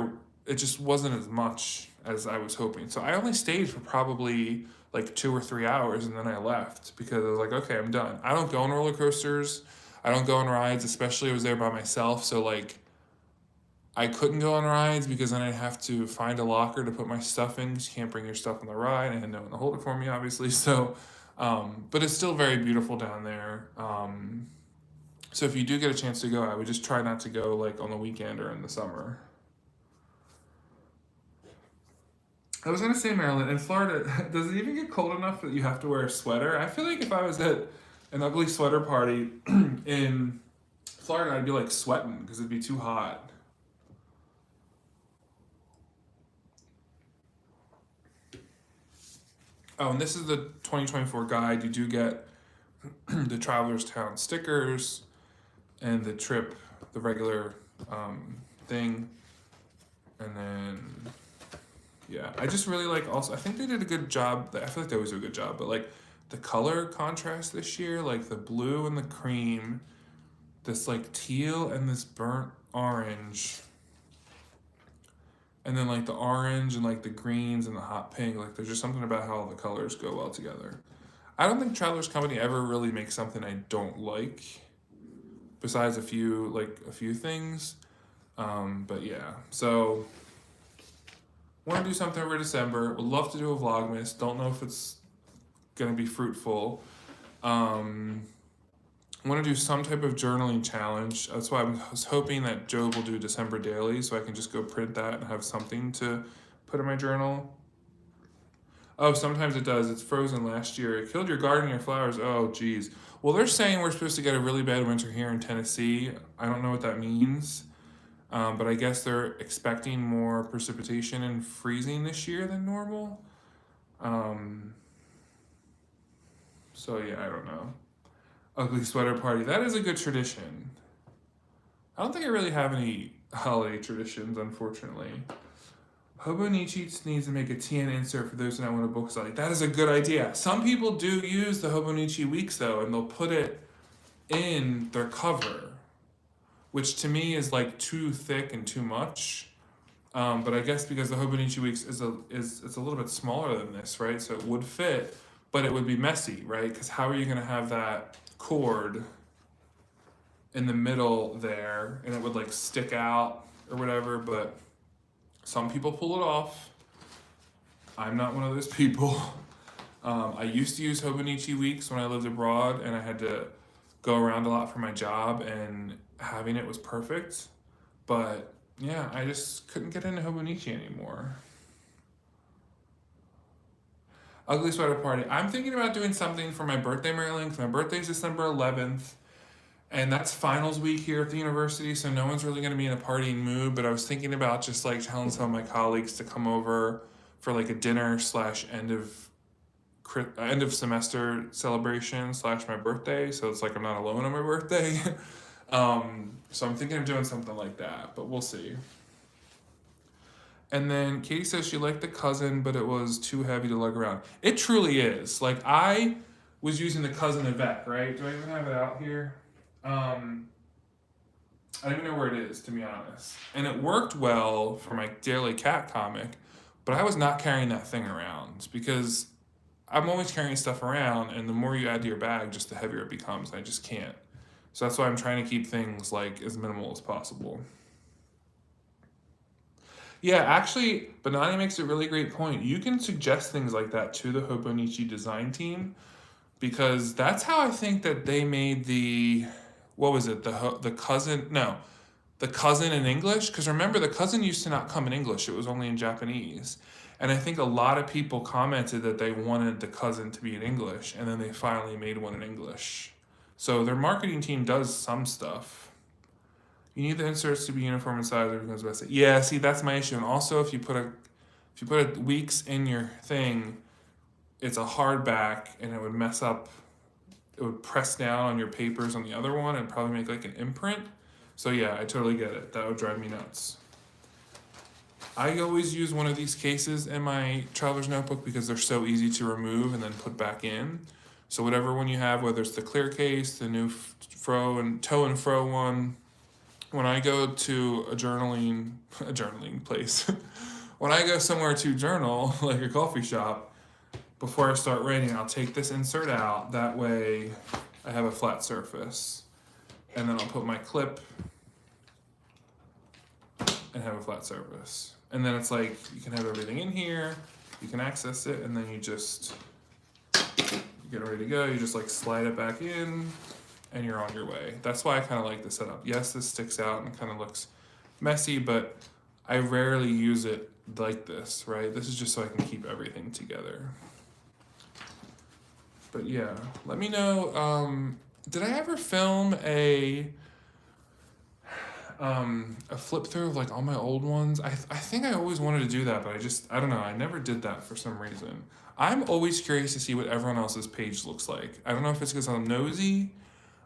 S1: it just wasn't as much as I was hoping. So I only stayed for probably like 2 or 3 hours, and then I left because I was like, okay, I'm done. I don't go on roller coasters. I don't go on rides, especially I was there by myself. So like I couldn't go on rides because then I'd have to find a locker to put my stuff in. 'Cause you can't bring your stuff on the ride. I had no one to hold it for me, obviously. So, but it's still very beautiful down there. So if you do get a chance to go, I would just try not to go like on the weekend or in the summer. I was gonna say Maryland. In Florida, does it even get cold enough that you have to wear a sweater? I feel like if I was at an ugly sweater party in Florida, I'd be like sweating because it'd be too hot. Oh, and this is the 2024 guide. You do get the Traveler's Town stickers and the trip, the regular thing. And then, yeah, I just really like also, I think they did a good job. I feel like they always do a good job, but like the color contrast this year, like the blue and the cream, this like teal and this burnt orange, and then like the orange and like the greens and the hot pink, like there's just something about how all the colors go well together. I don't think Traveler's Company ever really makes something I don't like, besides a few things. But yeah, so want to do something over December. Would love to do a Vlogmas. Don't know if it's gonna be fruitful. Want to do some type of journaling challenge. That's why I was hoping that Joe will do December daily, so I can just go print that and have something to put in my journal. Oh, sometimes it does. It's frozen last year. It killed your garden, your flowers. Oh, geez. Well, they're saying we're supposed to get a really bad winter here in Tennessee. I don't know what that means, but I guess they're expecting more precipitation and freezing this year than normal. Um, so yeah, I don't know. Ugly sweater party. That is a good tradition. I don't think I really have any holiday traditions, unfortunately. Hobonichi needs to make a TN insert for those who don't want a book study. That is a good idea. Some people do use the Hobonichi weeks though, and they'll put it in their cover, which to me is like too thick and too much. But I guess because the Hobonichi weeks is it's a little bit smaller than this, right? So it would fit, but it would be messy, right? Because how are you gonna have that cord in the middle there, and it would like stick out or whatever? But some people pull it off. I'm not one of those people. I used to use Hobonichi weeks when I lived abroad, and I had to go around a lot for my job, and having it was perfect. But yeah, I just couldn't get into Hobonichi anymore. Ugly sweater party. I'm thinking about doing something for my birthday, Maryland, because my birthday's December 11th. And that's finals week here at the university, so no one's really going to be in a partying mood. But I was thinking about just like telling some of my colleagues to come over for like a dinner / end of semester celebration / my birthday. So it's like I'm not alone on my birthday. So I'm thinking of doing something like that, but we'll see. And then Katie says she liked the cousin, but it was too heavy to lug around. It truly is. Like I was using the cousin Avec, right? Do I even have it out here? I don't even know where it is, to be honest. And it worked well for my daily cat comic, but I was not carrying that thing around because I'm always carrying stuff around, and the more you add to your bag, just the heavier it becomes. I just can't So that's why I'm trying to keep things like as minimal as possible. Yeah, actually, Banani makes a really great point. You can suggest things like that to the Hobonichi design team because that's how I think that they made the, what was it, the cousin, no, the cousin in English. Because remember, the cousin used to not come in English, it was only in Japanese. And I think a lot of people commented that they wanted the cousin to be in English, and then they finally made one in English. So their marketing team does some stuff. You need the inserts to be uniform in size or it becomes messy. Yeah, see, that's my issue. And also, if you put a weeks in your thing, it's a hardback, and it would mess up. It would press down on your papers on the other one and probably make like an imprint. So yeah, I totally get it. That would drive me nuts. I always use one of these cases in my traveler's notebook because they're so easy to remove and then put back in. So whatever one you have, whether it's the clear case, the new fro and toe and fro one, when I go to a journaling place, when I go somewhere to journal, like a coffee shop, before I start writing, I'll take this insert out. That way I have a flat surface. And then I'll put my clip and have a flat surface. And then it's like, you can have everything in here, you can access it, and then you just get ready to go. You just like slide it back in, and you're on your way. That's why I kind of like the setup. Yes, this sticks out and kind of looks messy, but I rarely use it like this, right? This is just so I can keep everything together. But yeah, let me know, did I ever film a flip through of like all my old ones? I think I always wanted to do that, but I don't know, I never did that for some reason. I'm always curious to see what everyone else's page looks like. I don't know if it's because I'm nosy.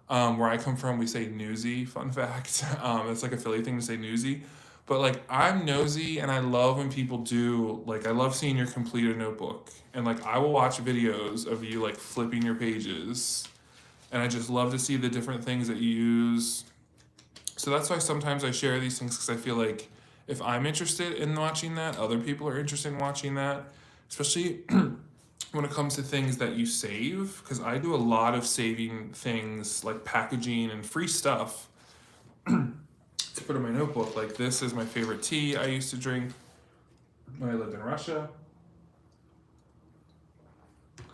S1: Where I come from, we say newsy, fun fact. It's like a Philly thing to say newsy. But like, I'm nosy, and I love when people do, like, I love seeing your completed notebook. And like, I will watch videos of you like flipping your pages. And I just love to see the different things that you use. So that's why sometimes I share these things, because I feel like if I'm interested in watching that, other people are interested in watching that. Especially when it comes to things that you save, because I do a lot of saving things like packaging and free stuff to put in my notebook. Like, this is my favorite tea I used to drink when I lived in Russia.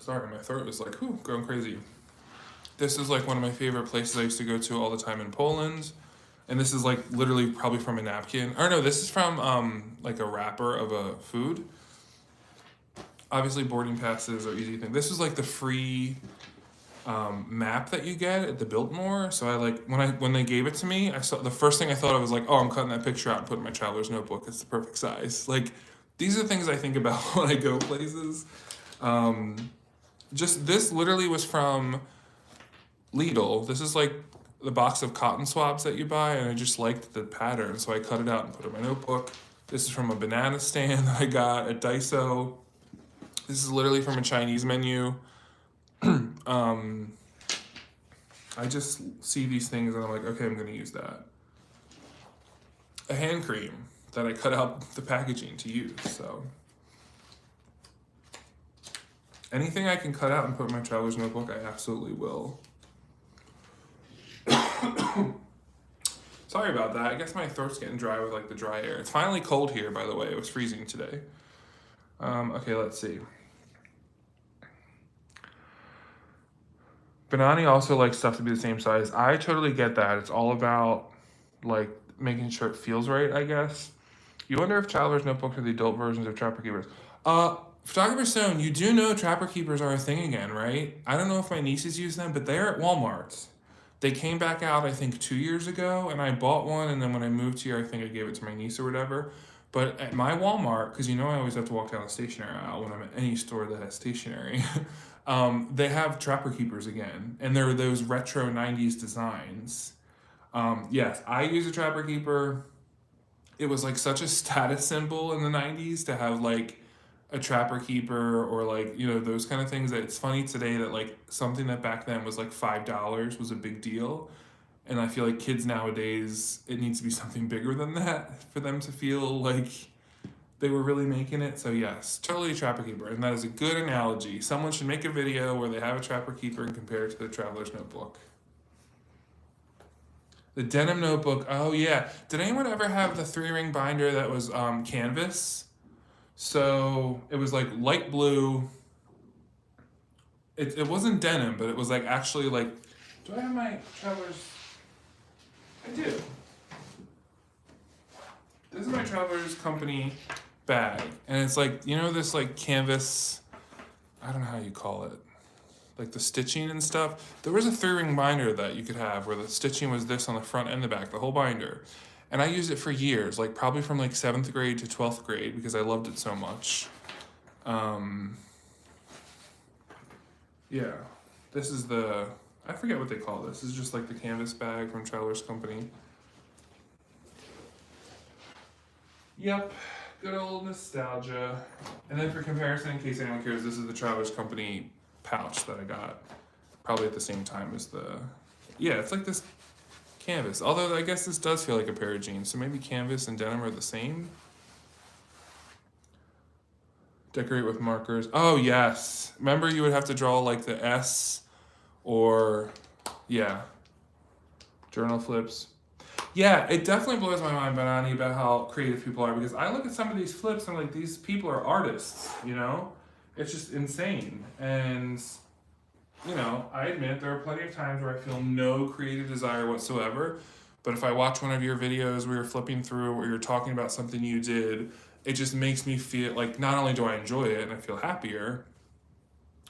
S1: Sorry, my throat is like, whew, going crazy. This is like one of my favorite places I used to go to all the time in Poland. And this is like literally probably from a napkin. Or no, this is from like a wrapper of a food. Obviously, boarding passes are easy thing. This is like the free map that you get at the Biltmore. So I like, when they gave it to me, I saw the first thing I thought of was like, oh, I'm cutting that picture out and putting it in my traveler's notebook. It's the perfect size. Like, these are things I think about when I go places. Just this literally was from Lidl. This is like the box of cotton swabs that you buy, and I just liked the pattern, so I cut it out and put it in my notebook. This is from a banana stand that I got at Daiso. This is literally from a Chinese menu. I just see these things and I'm like, okay, I'm gonna use that. A hand cream that I cut out the packaging to use, so. Anything I can cut out and put in my traveler's notebook, I absolutely will. Sorry about that. I guess my throat's getting dry with like the dry air. It's finally cold here, by the way. It was freezing today. Okay, let's see. Banani also likes stuff to be the same size. I totally get that. It's all about like making sure it feels right, I guess. You wonder if Traveler's Notebooks are the adult versions of Trapper Keepers. Photographer Stone, you do know Trapper Keepers are a thing again, right? I don't know if my nieces use them, but they're at Walmart. They came back out, I think, 2 years ago, and I bought one, and then when I moved here, I think I gave it to my niece or whatever. But at my Walmart, because you know I always have to walk down the stationery aisle when I'm at any store that has stationery, they have Trapper Keepers again, and they're those retro 90s designs. Yes, I use a Trapper Keeper. It was like such a status symbol in the 90s to have like a Trapper Keeper or like, you know, those kind of things, that it's funny today that like something that back then was like $5 was a big deal. And I feel like kids nowadays, it needs to be something bigger than that for them to feel like they were really making it. So yes, totally a Trapper Keeper. And that is a good analogy. Someone should make a video where they have a Trapper Keeper and compare it to the Traveler's Notebook. The denim notebook. Oh yeah. Did anyone ever have the 3-ring binder that was canvas? So it was like light blue. It wasn't denim, but it was like actually like. Do I have my Travelers? I do. This is my Travelers Company bag, and it's like, you know, this like canvas. I don't know how you call it, like the stitching and stuff. There was a 3-ring binder that you could have where the stitching was this on the front and the back, the whole binder. And I used it for years, like probably from like 7th grade to 12th grade because I loved it so much. Yeah, this is the, I forget what they call this. This is just like the canvas bag from Travelers Company. Yep, good old nostalgia. And then for comparison, in case anyone cares, this is the Travelers Company pouch that I got. Probably at the same time as the, yeah, it's like this canvas. Although I guess this does feel like a pair of jeans, so maybe canvas and denim are the same. Decorate with markers. Oh yes, remember you would have to draw like the S or, yeah, journal flips. Yeah, it definitely blows my mind, Banani, about how creative people are, because I look at some of these flips and I'm like, these people are artists, you know? It's just insane. And, you know, I admit there are plenty of times where I feel no creative desire whatsoever, but if I watch one of your videos where you're flipping through or you're talking about something you did, it just makes me feel like not only do I enjoy it and I feel happier,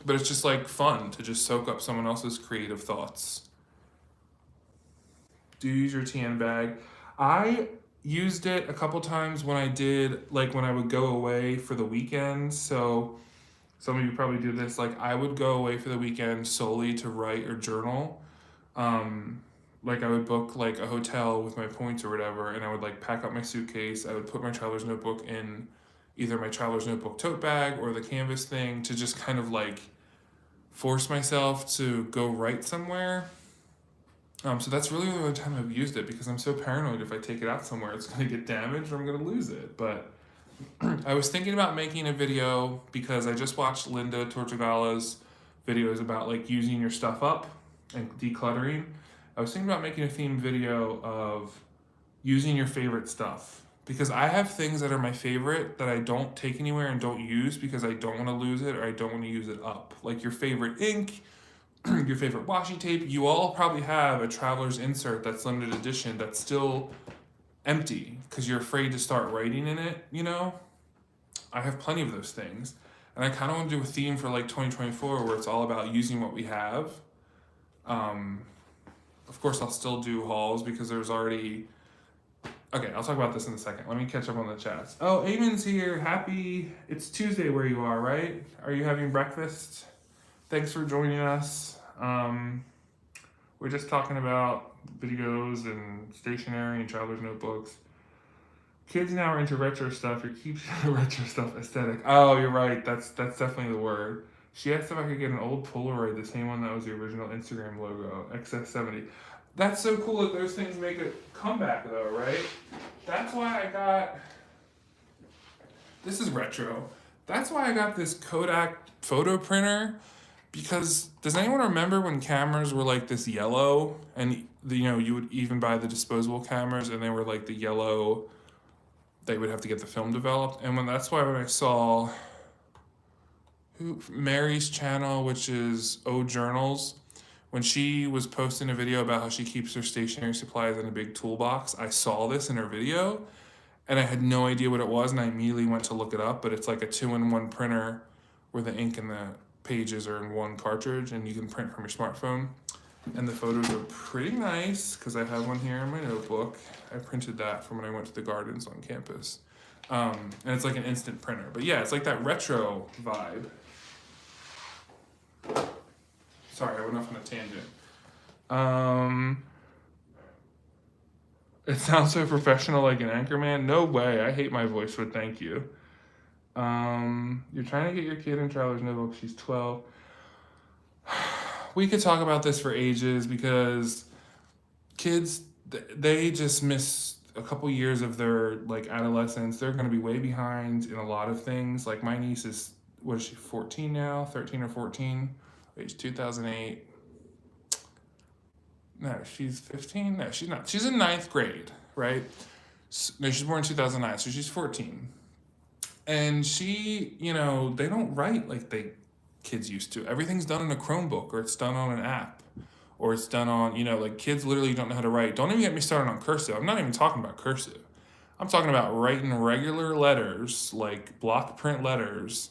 S1: but it's just like fun to just soak up someone else's creative thoughts. Do you use your TN bag? I used it a couple times when I did, like when I would go away for the weekend. So some of you probably do this. Like I would go away for the weekend solely to write or journal. Like I would book like a hotel with my points or whatever, and I would like pack up my suitcase. I would put my traveler's notebook in either my traveler's notebook tote bag or the canvas thing to just kind of like force myself to go write somewhere. So that's really the only time I've used it because I'm so paranoid if I take it out somewhere it's gonna get damaged or I'm gonna lose it. But I was thinking about making a video because I just watched Linda Tortugala's videos about like using your stuff up and decluttering. I was thinking about making a themed video of using your favorite stuff because I have things that are my favorite that I don't take anywhere and don't use because I don't want to lose it or I don't want to use it up. Like your favorite ink, your favorite washi tape. You all probably have a traveler's insert that's limited edition that's still empty because you're afraid to start writing in it, you know? I have plenty of those things. And I kind of want to do a theme for like 2024 where it's all about using what we have. Of course, I'll still do hauls because there's already... Okay, I'll talk about this in a second. Let me catch up on the chats. Oh, Eamon's here. Happy... It's Tuesday where you are, right? Are you having breakfast? Thanks for joining us. We're just talking about videos and stationery and traveler's notebooks. Kids now are into retro stuff. It keeps the retro stuff aesthetic. Oh, you're right. That's definitely the word. She asked if I could get an old Polaroid, the same one that was the original Instagram logo, XS70. That's so cool that those things make a comeback though, right? That's why I got... This is retro. That's why I got this Kodak photo printer. Because does anyone remember when cameras were like this yellow and you know you would even buy the disposable cameras and they were like the yellow, they would have to get the film developed. And that's why when I saw Mary's channel, which is O Journals, when she was posting a video about how she keeps her stationery supplies in a big toolbox, I saw this in her video and I had no idea what it was and I immediately went to look it up, but it's like a 2-in-1 printer where the ink and the pages are in one cartridge and you can print from your smartphone. And the photos are pretty nice because I have one here in my notebook. I printed that from when I went to the gardens on campus. And it's like an instant printer. But yeah, it's like that retro vibe. Sorry, I went off on a tangent. It sounds so professional like an anchorman. No way, I hate my voice, but thank you. You're trying to get your kid in traveler's notebook. She's 12. We could talk about this for ages because kids, they just miss a couple years of their like adolescence. They're going to be way behind in a lot of things. Like my niece is, what is she, 14 now? 13 or 14? Age 2008. No, she's 15. No, she's not. She's in ninth grade, right? No, she's born in 2009, so she's 14. And she, they don't write like kids used to. Everything's done in a Chromebook, or it's done on an app, or it's done on, like kids literally don't know how to write. Don't even get me started on cursive. I'm not even talking about cursive. I'm talking about writing regular letters, like block print letters,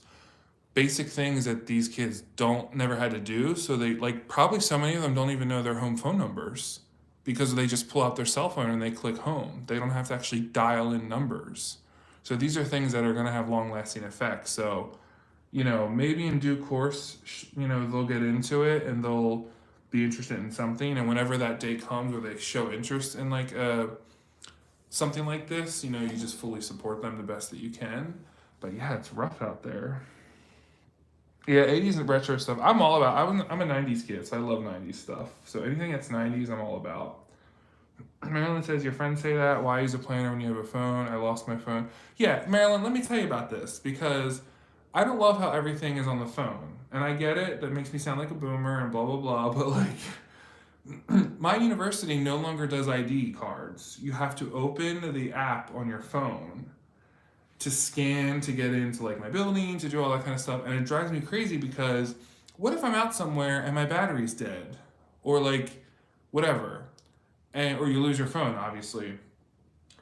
S1: basic things that these kids don't never had to do. So they like probably so many of them don't even know their home phone numbers because they just pull out their cell phone and they click home. They don't have to actually dial in numbers. So these are things that are going to have long lasting effects. So, maybe in due course, they'll get into it and they'll be interested in something. And whenever that day comes where they show interest in like something like this, you just fully support them the best that you can. But yeah, it's rough out there. Yeah, 80s and retro stuff. I'm all about. I'm a 90s kid, so I love 90s stuff. So anything that's 90s, I'm all about. Marilyn says, your friends say that. Why use a planner when you have a phone? I lost my phone. Yeah, Marilyn, let me tell you about this because I don't love how everything is on the phone. And I get it. That makes me sound like a boomer and blah, blah, blah. But like, my university no longer does ID cards. You have to open the app on your phone to scan to get into like my building, to do all that kind of stuff. And it drives me crazy because what if I'm out somewhere and my battery's dead? Or like whatever. Or you lose your phone, obviously.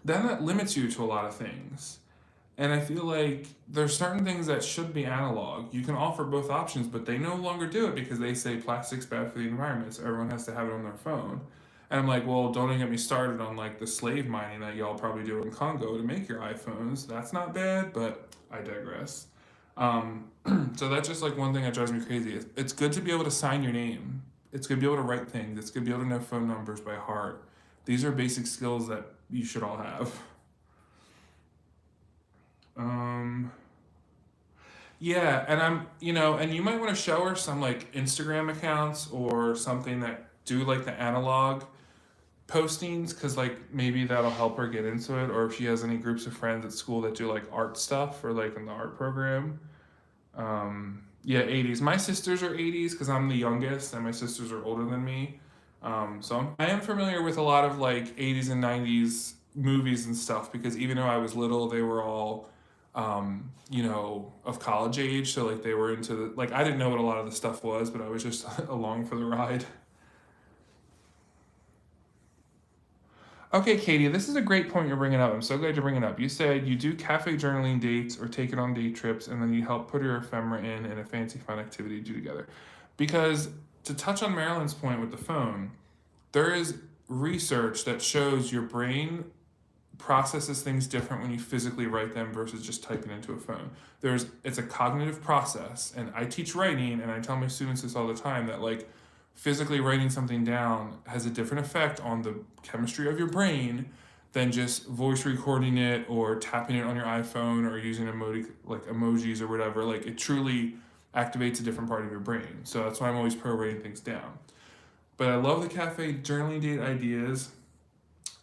S1: Then that limits you to a lot of things. And I feel like there's certain things that should be analog. You can offer both options, but they no longer do it because they say plastic's bad for the environment, so everyone has to have it on their phone. And I'm like, well, don't even get me started on like the slave mining that y'all probably do in Congo to make your iPhones. That's not bad, but I digress. So that's just like one thing that drives me crazy. It's good to be able to sign your name. It's good to be able to write things. It's good to be able to know phone numbers by heart. These are basic skills that you should all have. Yeah, and and you might want to show her some like Instagram accounts or something that do like the analog postings because like maybe that'll help her get into it, or if she has any groups of friends at school that do like art stuff or like in the art program. Yeah, 80s. My sisters are 80s because I'm the youngest and my sisters are older than me. I am familiar with a lot of like 80s and 90s movies and stuff because even though I was little, they were all, of college age. So like they were into like I didn't know what a lot of the stuff was, but I was just along for the ride. Okay, Katie, this is a great point you're bringing up. I'm so glad you're bringing it up. You said you do cafe journaling dates or take it on day trips, and then you help put your ephemera in a fancy fun activity to do together. Because to touch on Marilyn's point with the phone, there is research that shows your brain processes things different when you physically write them versus just typing into a phone. It's a cognitive process, and I teach writing, and I tell my students this all the time that like physically writing something down has a different effect on the chemistry of your brain than just voice recording it or tapping it on your iPhone or using emojis or whatever. Like it truly activates a different part of your brain. So that's why I'm always pro writing things down. But I love the cafe journaling date ideas.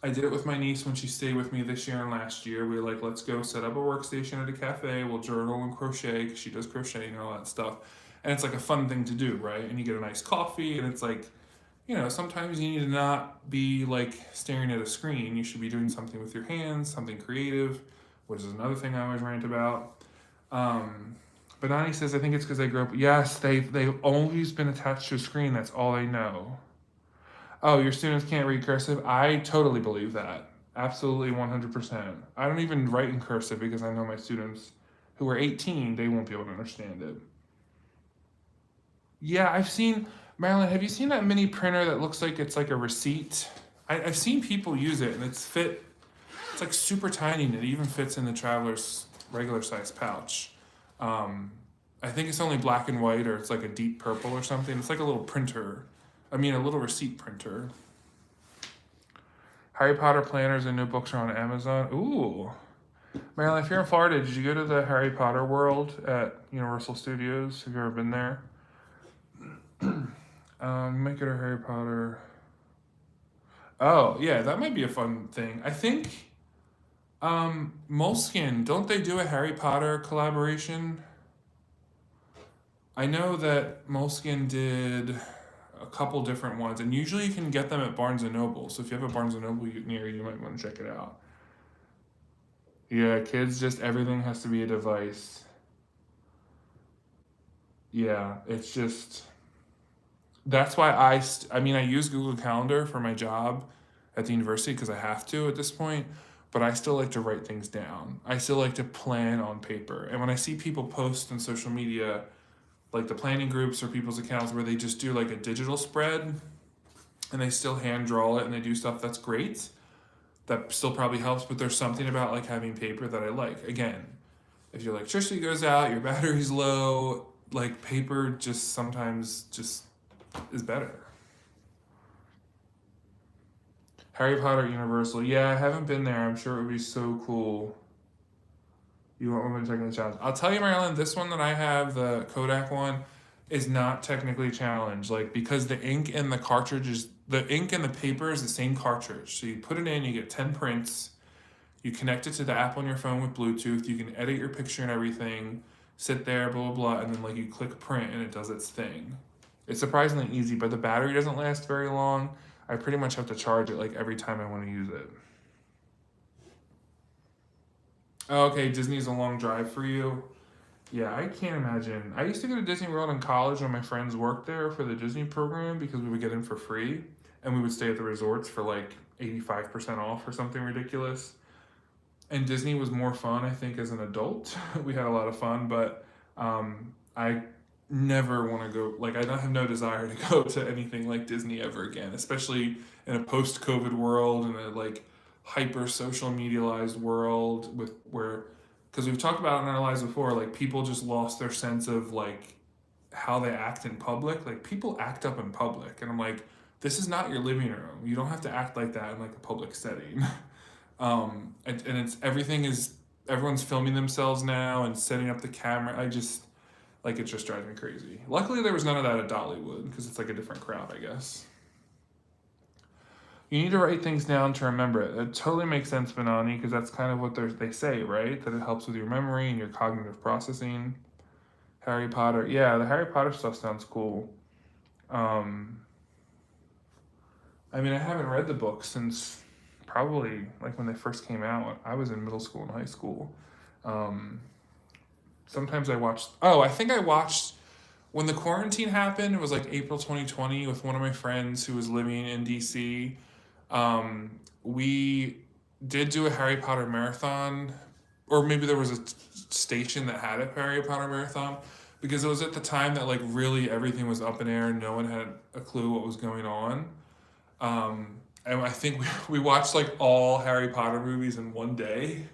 S1: I did it with my niece when she stayed with me this year and last year. We were like, let's go set up a workstation at a cafe. We'll journal and crochet because she does crocheting and all that stuff. And it's like a fun thing to do, right? And you get a nice coffee, and it's like, sometimes you need to not be like staring at a screen. You should be doing something with your hands, something creative, which is another thing I always rant about. Banani says, I think it's because they grew up. Yes, they've always been attached to a screen. That's all they know. Oh, your students can't read cursive? I totally believe that. Absolutely 100%. I don't even write in cursive because I know my students who are 18, they won't be able to understand it. Yeah, Marilyn, have you seen that mini printer that looks like it's like a receipt? I've seen people use it and it's like super tiny and it even fits in the traveler's regular size pouch. I think it's only black and white or it's like a deep purple or something. It's like a little printer. A little receipt printer. Harry Potter planners and notebooks are on Amazon. Ooh. Marilyn, if you're in Florida, did you go to the Harry Potter world at Universal Studios? Have you ever been there? Make it a Harry Potter. Oh, yeah, that might be a fun thing. I think Moleskine, don't they do a Harry Potter collaboration? I know that Moleskine did a couple different ones, and usually you can get them at Barnes and Noble. So if you have a Barnes and Noble near you, might want to check it out. Yeah, kids, just everything has to be a device. Yeah, it's just that's why I mean, I use Google Calendar for my job at the university because I have to at this point, but I still like to write things down. I still like to plan on paper. And when I see people post on social media, like the planning groups or people's accounts where they just do like a digital spread and they still hand draw it and they do stuff, that's great. That still probably helps, but there's something about like having paper that I like. Again, if your electricity goes out, your battery's low, like paper just sometimes just is better. Harry Potter Universal. Yeah, I haven't been there. I'm sure it would be so cool. You want women taking the challenge? I'll tell you, Marilyn, this one that I have, the Kodak one, is not technically challenged. Like because the ink and the cartridge is the ink and the paper is the same cartridge. So you put it in, you get 10 prints. You connect it to the app on your phone with Bluetooth. You can edit your picture and everything. Sit there, blah blah blah, and then like you click print and it does its thing. It's surprisingly easy, but the battery doesn't last very long. I pretty much have to charge it like every time I want to use it. Oh, okay, Disney's a long drive for you. Yeah, I can't imagine. I used to go to Disney World in college when my friends worked there for the Disney program because we would get in for free and we would stay at the resorts for like 85% off or something ridiculous. And Disney was more fun, I think, as an adult. We had a lot of fun, but I never want to go. Like, I don't have no desire to go to anything like Disney ever again, especially in a post-COVID world and a like hyper social medialized world with where, because we've talked about it in our lives before, like people just lost their sense of like how they act in public. Like people act up in public, and I'm like, this is not your living room. You don't have to act like that in like a public setting. And it's everything is everyone's filming themselves now and setting up the camera. I just like it just drives me crazy. Luckily, there was none of that at Dollywood because it's like a different crowd, I guess. You need to write things down to remember it. It totally makes sense, Banani, because that's kind of what they say, right? That it helps with your memory and your cognitive processing. Harry Potter, yeah, the Harry Potter stuff sounds cool. Um, I mean, I haven't read the book since probably like when they first came out. I was in middle school and high school. Um, Sometimes I watched. Oh, I think I watched when the quarantine happened. It was like April 2020 with one of my friends who was living in DC. We did do a Harry Potter marathon, or maybe there was a station that had a Harry Potter marathon because it was at the time that like really everything was up in air and no one had a clue what was going on. And I think we watched like all Harry Potter movies in one day,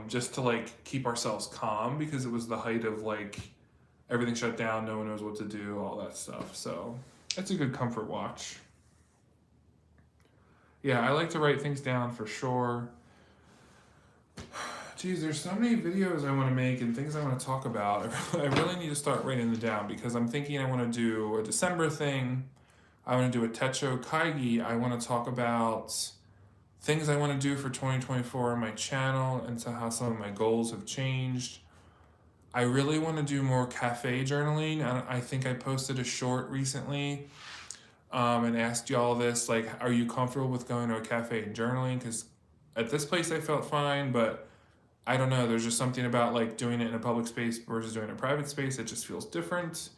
S1: just to like keep ourselves calm because it was the height of like everything shut down, no one knows what to do, all that stuff. So it's a good comfort watch. Yeah, I like to write things down for sure. Geez, there's so many videos I want to make and things I want to talk about. I really need to start writing them down because I'm thinking I want to do a December thing. I want to do a Techo Kaigi. I want to talk about things I want to do for 2024 on my channel and so how some of my goals have changed. I really want to do more cafe journaling. I think I posted a short recently, and asked y'all this, like, are you comfortable with going to a cafe and journaling? Because at this place I felt fine, but I don't know, there's just something about like doing it in a public space versus doing it in a private space. It just feels different.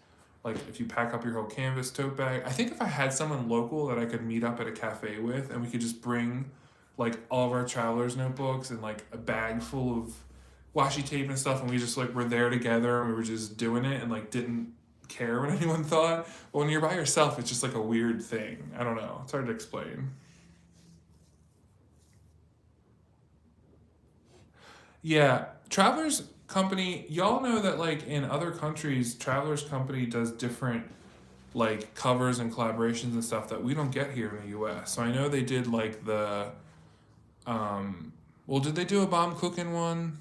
S1: Like if you pack up your whole canvas tote bag. I think if I had someone local that I could meet up at a cafe with and we could just bring like all of our traveler's notebooks and like a bag full of washi tape and stuff, and we just like were there together and we were just doing it and like didn't care what anyone thought. But when you're by yourself, it's just like a weird thing. I don't know. It's hard to explain. Yeah, Travelers Company, y'all know that like in other countries, Travelers Company does different like covers and collaborations and stuff that we don't get here in the US. So I know they did like the well, did they do a bomb cooking one?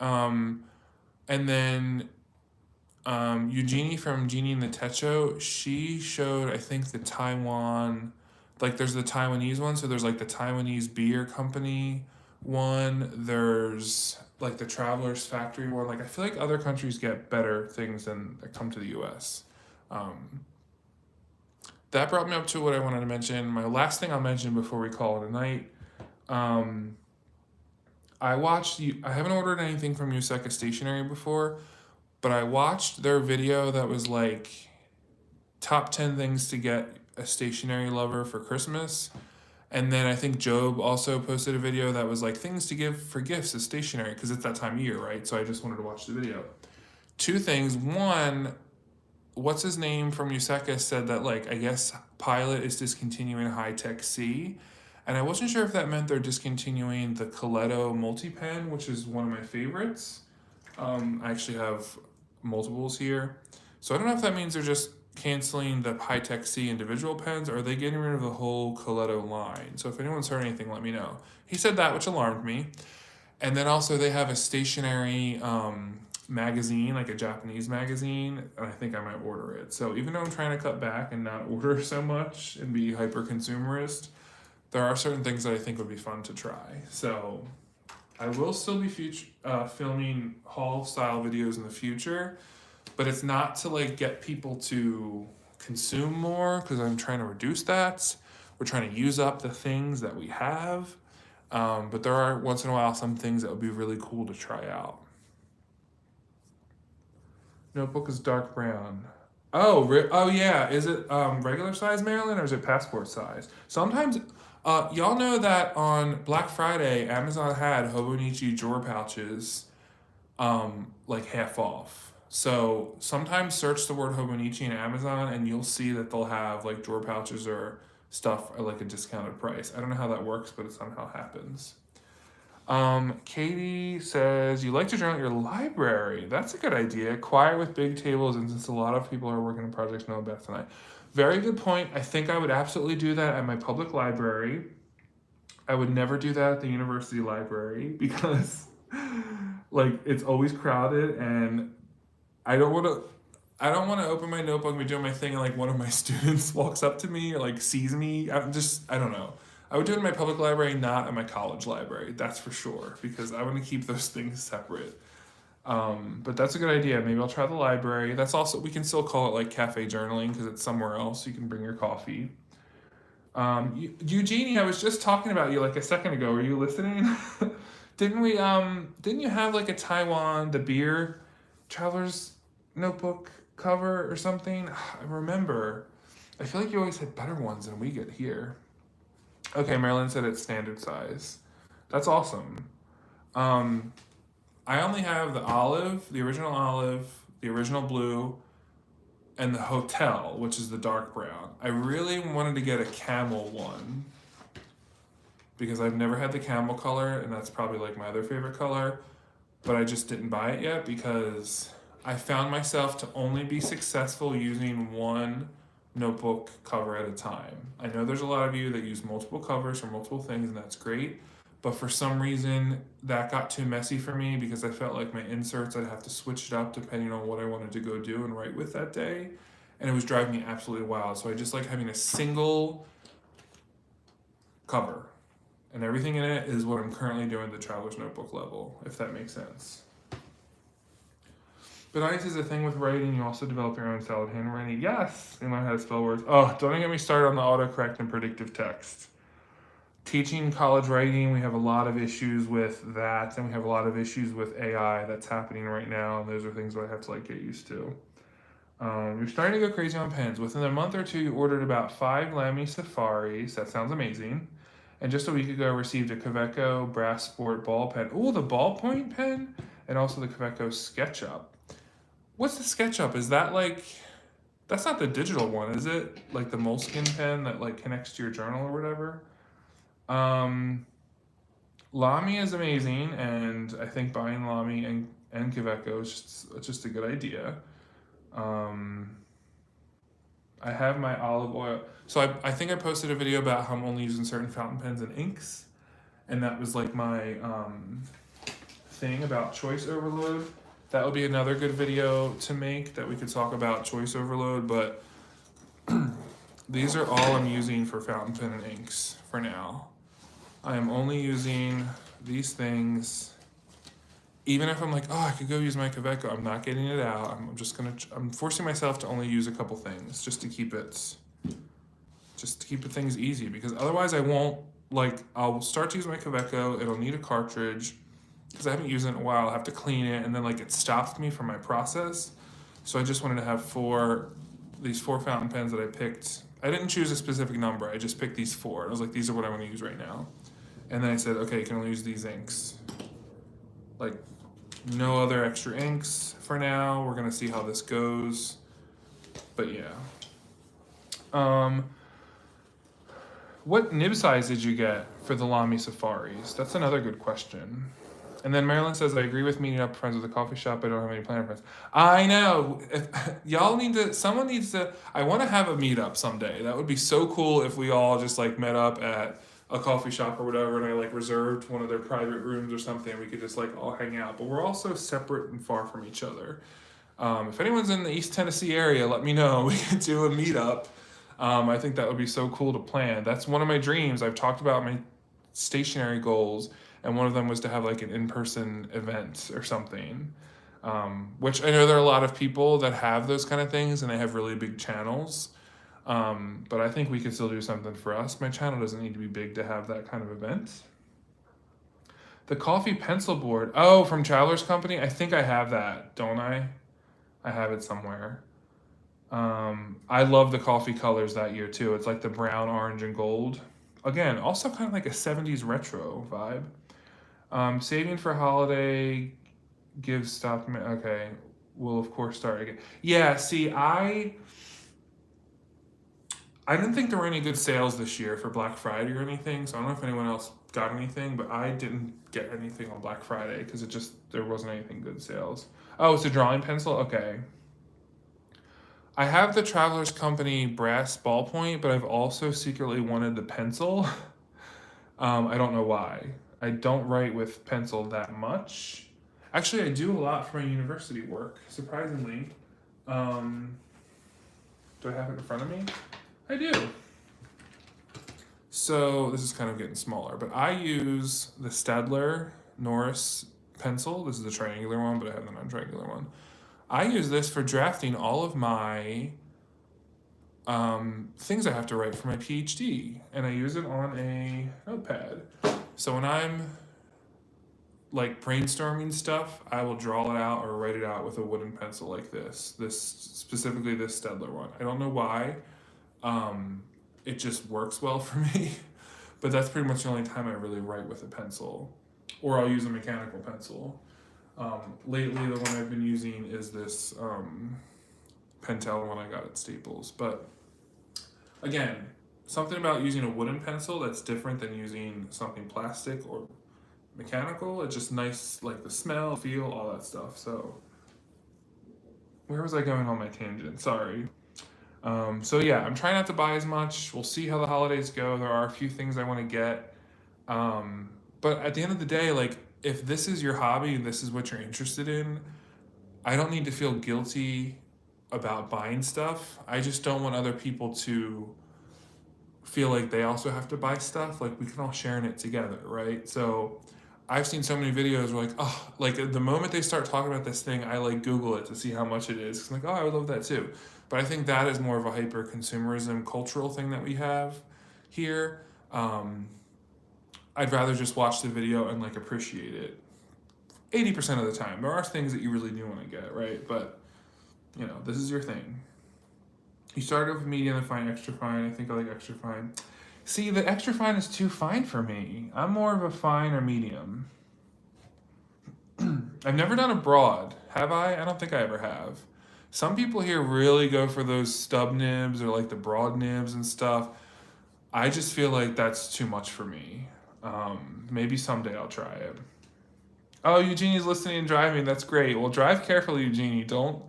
S1: Um and then Eugenie from Genie and the Techo, she showed I think the Taiwan, like there's the Taiwanese one, so there's like the Taiwanese beer company one, there's like the Travelers Factory one. Like I feel like other countries get better things than that come to the US. Um, that brought me up to what I wanted to mention. My last thing I'll mention before we call it a night. Um, I haven't ordered anything from Yuseka Stationery before, but I watched their video that was like top 10 things to get a stationery lover for Christmas. And then I think Job also posted a video that was like things to give for gifts as stationery because it's that time of year, right? So I just wanted to watch the video. Two things. One, what's his name from Yuseka said that like I guess Pilot is discontinuing High Tech C, and I wasn't sure if that meant they're discontinuing the Coletto multi pen, which is one of my favorites. I actually have multiples here, so I don't know if that means they're just canceling the High Tech C individual pens, or are they getting rid of the whole Coletto line? So if anyone's heard anything, let me know. He said that, which alarmed me. And then also they have a stationery magazine, like a Japanese magazine, and I think I might order it. So even though I'm trying to cut back and not order so much and be hyper consumerist, there are certain things that I think would be fun to try. So I will still be filming haul style videos in the future, but it's not to like get people to consume more because I'm trying to reduce that. We're trying to use up the things that we have. But there are once in a while some things that would be really cool to try out. Notebook is dark brown. Oh yeah. Is it regular size, Marilyn, or is it passport size? Sometimes, y'all know that on Black Friday, Amazon had Hobonichi drawer pouches, like half off. So sometimes search the word Hobonichi in Amazon, and you'll see that they'll have like drawer pouches or stuff at like a discounted price. I don't know how that works, but it somehow happens. Katie says, you like to journal at your library. That's a good idea. Quiet with big tables, and since a lot of people are working on projects, no Beth tonight. Very good point. I think I would absolutely do that at my public library. I would never do that at the university library because like it's always crowded, and I don't want to open my notebook and be doing my thing, and like one of my students walks up to me or like sees me. I don't know. I would do it in my public library, not at my college library. That's for sure, because I want to keep those things separate. But that's a good idea. Maybe I'll try the library. That's also, we can still call it like cafe journaling because it's somewhere else. You can bring your coffee. Eugenie, I was just talking about you like a second ago. Were you listening? Didn't you have like a Taiwan, the beer traveler's notebook cover or something? I remember. I feel like you always had better ones than we get here. Okay, Marilyn said it's standard size. That's awesome. I only have the olive, the original blue, and the hotel, which is the dark brown. I really wanted to get a camel one because I've never had the camel color, and that's probably like my other favorite color, but I just didn't buy it yet because I found myself to only be successful using one notebook cover at a time. I know there's a lot of you that use multiple covers for multiple things, and that's great, but for some reason that got too messy for me because I felt like my inserts, I'd have to switch it up depending on what I wanted to go do and write with that day, and it was driving me absolutely wild. So I just like having a single cover, and everything in it is what I'm currently doing the traveler's notebook level, if that makes sense. Banani is a thing with writing. You also develop your own style of handwriting. Yes, you learn how to spell words. Oh, don't even get me started on the autocorrect and predictive text. Teaching college writing, we have a lot of issues with that, and we have a lot of issues with AI that's happening right now, and those are things that I have to like get used to. You're starting to go crazy on pens. Within a month or two, you ordered about 5 Lamy Safaris. That sounds amazing. And just a week ago, received a Kaweco Brass Sport ball pen. Oh, the ballpoint pen, and also the Kaweco SketchUp. What's the SketchUp? Is that like, that's not the digital one, is it? Like the Moleskine pen that like connects to your journal or whatever? Lamy is amazing, and I think buying Lamy and Kaweco is just a good idea. I have my olive oil. So I think I posted a video about how I'm only using certain fountain pens and inks, and that was like my thing about choice overload. That would be another good video to make that we could talk about choice overload, but these are all I'm using for fountain pen and inks for now. I am only using these things. Even if I'm like, oh, I could go use my Kaweco, I'm not getting it out. I'm forcing myself to only use a couple things just to keep it just to keep things easy, because otherwise I won't, like, I'll start to use my Kaweco, it'll need a cartridge, because I haven't used it in a while, I'll have to clean it, and then like it stops me from my process. So I just wanted to have these four fountain pens that I picked. I didn't choose a specific number, I just picked these four. I was like, these are what I want to use right now. And then I said, okay, you can only use these inks. Like, no other extra inks for now. We're gonna see how this goes. But yeah. What nib size did you get for the Lamy Safaris? That's another good question. And then Marilyn says, I agree with meeting up friends with a coffee shop. I don't have any planner friends. I know. Someone needs to, I want to have a meetup someday. That would be so cool if we all just like met up at a coffee shop or whatever, and I like reserved one of their private rooms or something. We could just like all hang out. But we're all so separate and far from each other. If anyone's in the East Tennessee area, let me know. We could do a meetup. I think that would be so cool to plan. That's one of my dreams. I've talked about my stationery goals, and one of them was to have like an in-person event or something. Which I know there are a lot of people that have those kind of things, and they have really big channels. But I think we could still do something for us. My channel doesn't need to be big to have that kind of event. The coffee pencil board. Oh, from Traveler's Company? I think I have that, don't I? I have it somewhere. I love the coffee colors that year too. It's like the brown, orange, and gold. Again, also kind of like a 70s retro vibe. Saving for holiday gives stop. Okay, we'll of course start again. Yeah, see, I didn't think there were any good sales this year for Black Friday or anything, so I don't know if anyone else got anything, but I didn't get anything on Black Friday because there wasn't anything good sales. Oh, it's a drawing pencil? Okay. I have the Traveler's Company brass ballpoint, but I've also secretly wanted the pencil. I don't know why. I don't write with pencil that much. Actually, I do a lot for my university work, surprisingly. Do I have it in front of me? I do. So this is kind of getting smaller, but I use the Staedtler Norris pencil. This is the triangular one, but I have the non-triangular one. I use this for drafting all of my things I have to write for my PhD, and I use it on a notepad. So when I'm like brainstorming stuff, I will draw it out or write it out with a wooden pencil like this. Specifically this Staedtler one. I don't know why. It just works well for me, but that's pretty much the only time I really write with a pencil, or I'll use a mechanical pencil. Lately, the one I've been using is this Pentel one I got at Staples. But again, something about using a wooden pencil that's different than using something plastic or mechanical. It's just nice, like the smell, feel, all that stuff. So where was I going on my tangent? Sorry. So yeah, I'm trying not to buy as much. We'll see how the holidays go. There are a few things I want to get. But at the end of the day, like, if this is your hobby and this is what you're interested in, I don't need to feel guilty about buying stuff. I just don't want other people to feel like they also have to buy stuff. Like, we can all share in it together, right? So I've seen so many videos where like, oh, like the moment they start talking about this thing, I like Google it to see how much it is. 'Cause I'm like, oh, I would love that too. But I think that is more of a hyper consumerism cultural thing that we have here. I'd rather just watch the video and like appreciate it 80% of the time. There are things that you really do want to get, right? But you know, this is your thing. You started with medium and fine, extra fine. I think I like extra fine. See, the extra fine is too fine for me. I'm more of a fine or medium. I've never done a broad, have I? I don't think I ever have. Some people here really go for those stub nibs or like the broad nibs and stuff. I just feel like that's too much for me. Maybe someday I'll try it. Oh, Eugenie's listening and driving. That's great. Well, drive carefully, Eugenie. Don't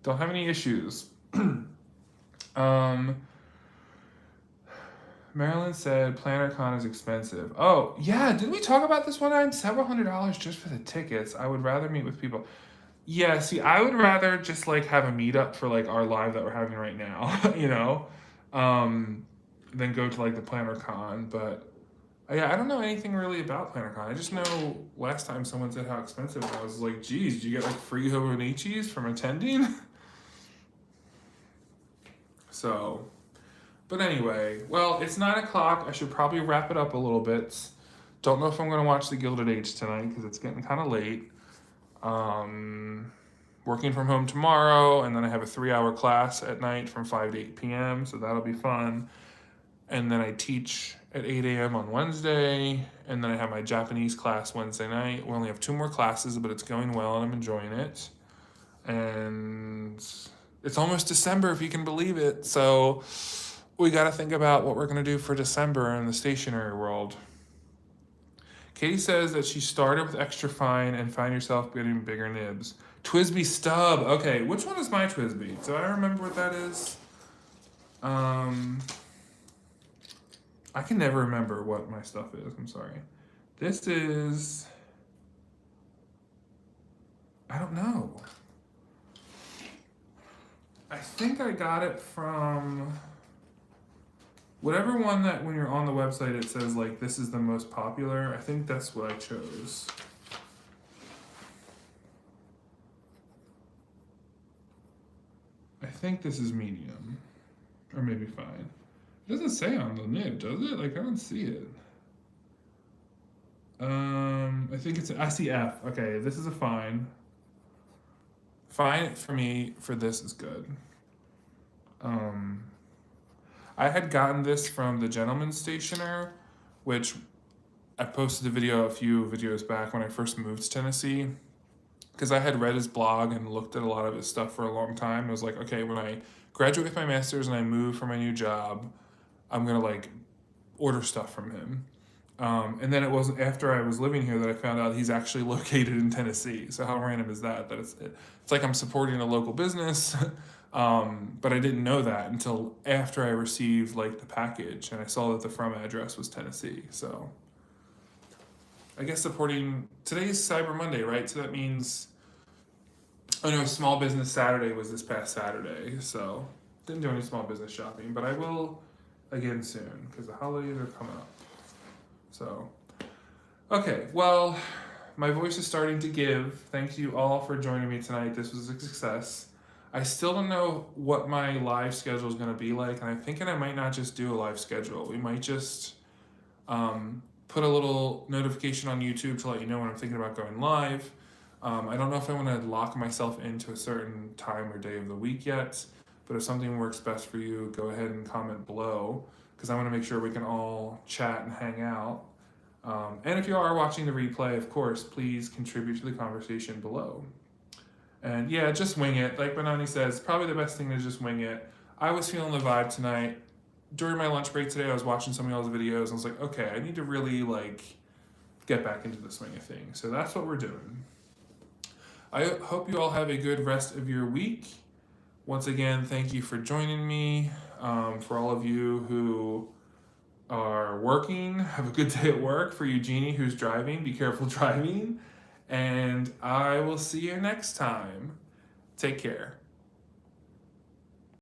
S1: have any issues. Marilyn said PlannerCon is expensive. Oh, yeah. Didn't we talk about this one time? Several $100s just for the tickets. I would rather meet with people. Yeah, see, I would rather just like have a meetup for like our live that we're having right now, you know, than go to like the PlannerCon. But yeah, I don't know anything really about PlannerCon. I just know last time someone said how expensive it was. I was like, geez, did you get like free Hobonichis from attending? So, But anyway, well, it's 9 o'clock. I should probably wrap it up a little bit. Don't know if I'm going to watch The Gilded Age tonight because it's getting kind of late. Working from home tomorrow, and then I have a 3-hour class at night from 5 to 8 p.m., so that'll be fun. And then I teach at 8 a.m. on Wednesday, and then I have my Japanese class Wednesday night. We only have 2 more classes, but it's going well, and I'm enjoying it. And it's almost December, if you can believe it, so we got to think about what we're going to do for December in the stationery world. Katie says that she started with extra fine and find yourself getting bigger nibs. Twisby stub. Okay, which one is my Twisby? Do I remember what that is? I can never remember what my stuff is. I'm sorry. This is... I don't know. I think I got it from... whatever one that when you're on the website it says like this is the most popular. I think that's what I chose. I think this is medium. Or maybe fine. It doesn't say on the nib, does it? Like I don't see it. I think it's I see F. Okay, this is a fine. Fine for me for this is good. I had gotten this from the Gentleman Stationer, which I posted a video a few videos back when I first moved to Tennessee, because I had read his blog and looked at a lot of his stuff for a long time. I was like, okay, when I graduate with my master's and I move for my new job, I'm gonna like order stuff from him. And then it wasn't after I was living here that I found out he's actually located in Tennessee. So how random is that? That it's like I'm supporting a local business. But I didn't know that until after I received like the package and I saw that the from address was Tennessee. So I guess supporting, today's Cyber Monday, right? So that means, oh no, Small Business Saturday was this past Saturday. So didn't do any small business shopping, but I will again soon because the holidays are coming up. So, okay, well, my voice is starting to give. Thank you all for joining me tonight. This was a success. I still don't know what my live schedule is going to be like, and I'm thinking I might not just do a live schedule. We might just put a little notification on YouTube to let you know when I'm thinking about going live. I don't know if I want to lock myself into a certain time or day of the week yet, but if something works best for you, go ahead and comment below, because I want to make sure we can all chat and hang out. And if you are watching the replay, of course, please contribute to the conversation below. And yeah, just wing it. Like Banani says, probably the best thing is just wing it. I was feeling the vibe tonight. During my lunch break today, I was watching some of y'all's videos, and I was like, okay, I need to really like get back into the swing of things. So that's what we're doing. I hope you all have a good rest of your week. Once again, thank you for joining me. For all of you who are working, have a good day at work. For you, Jeannie, who's driving, be careful driving. And I will see you next time. Take care.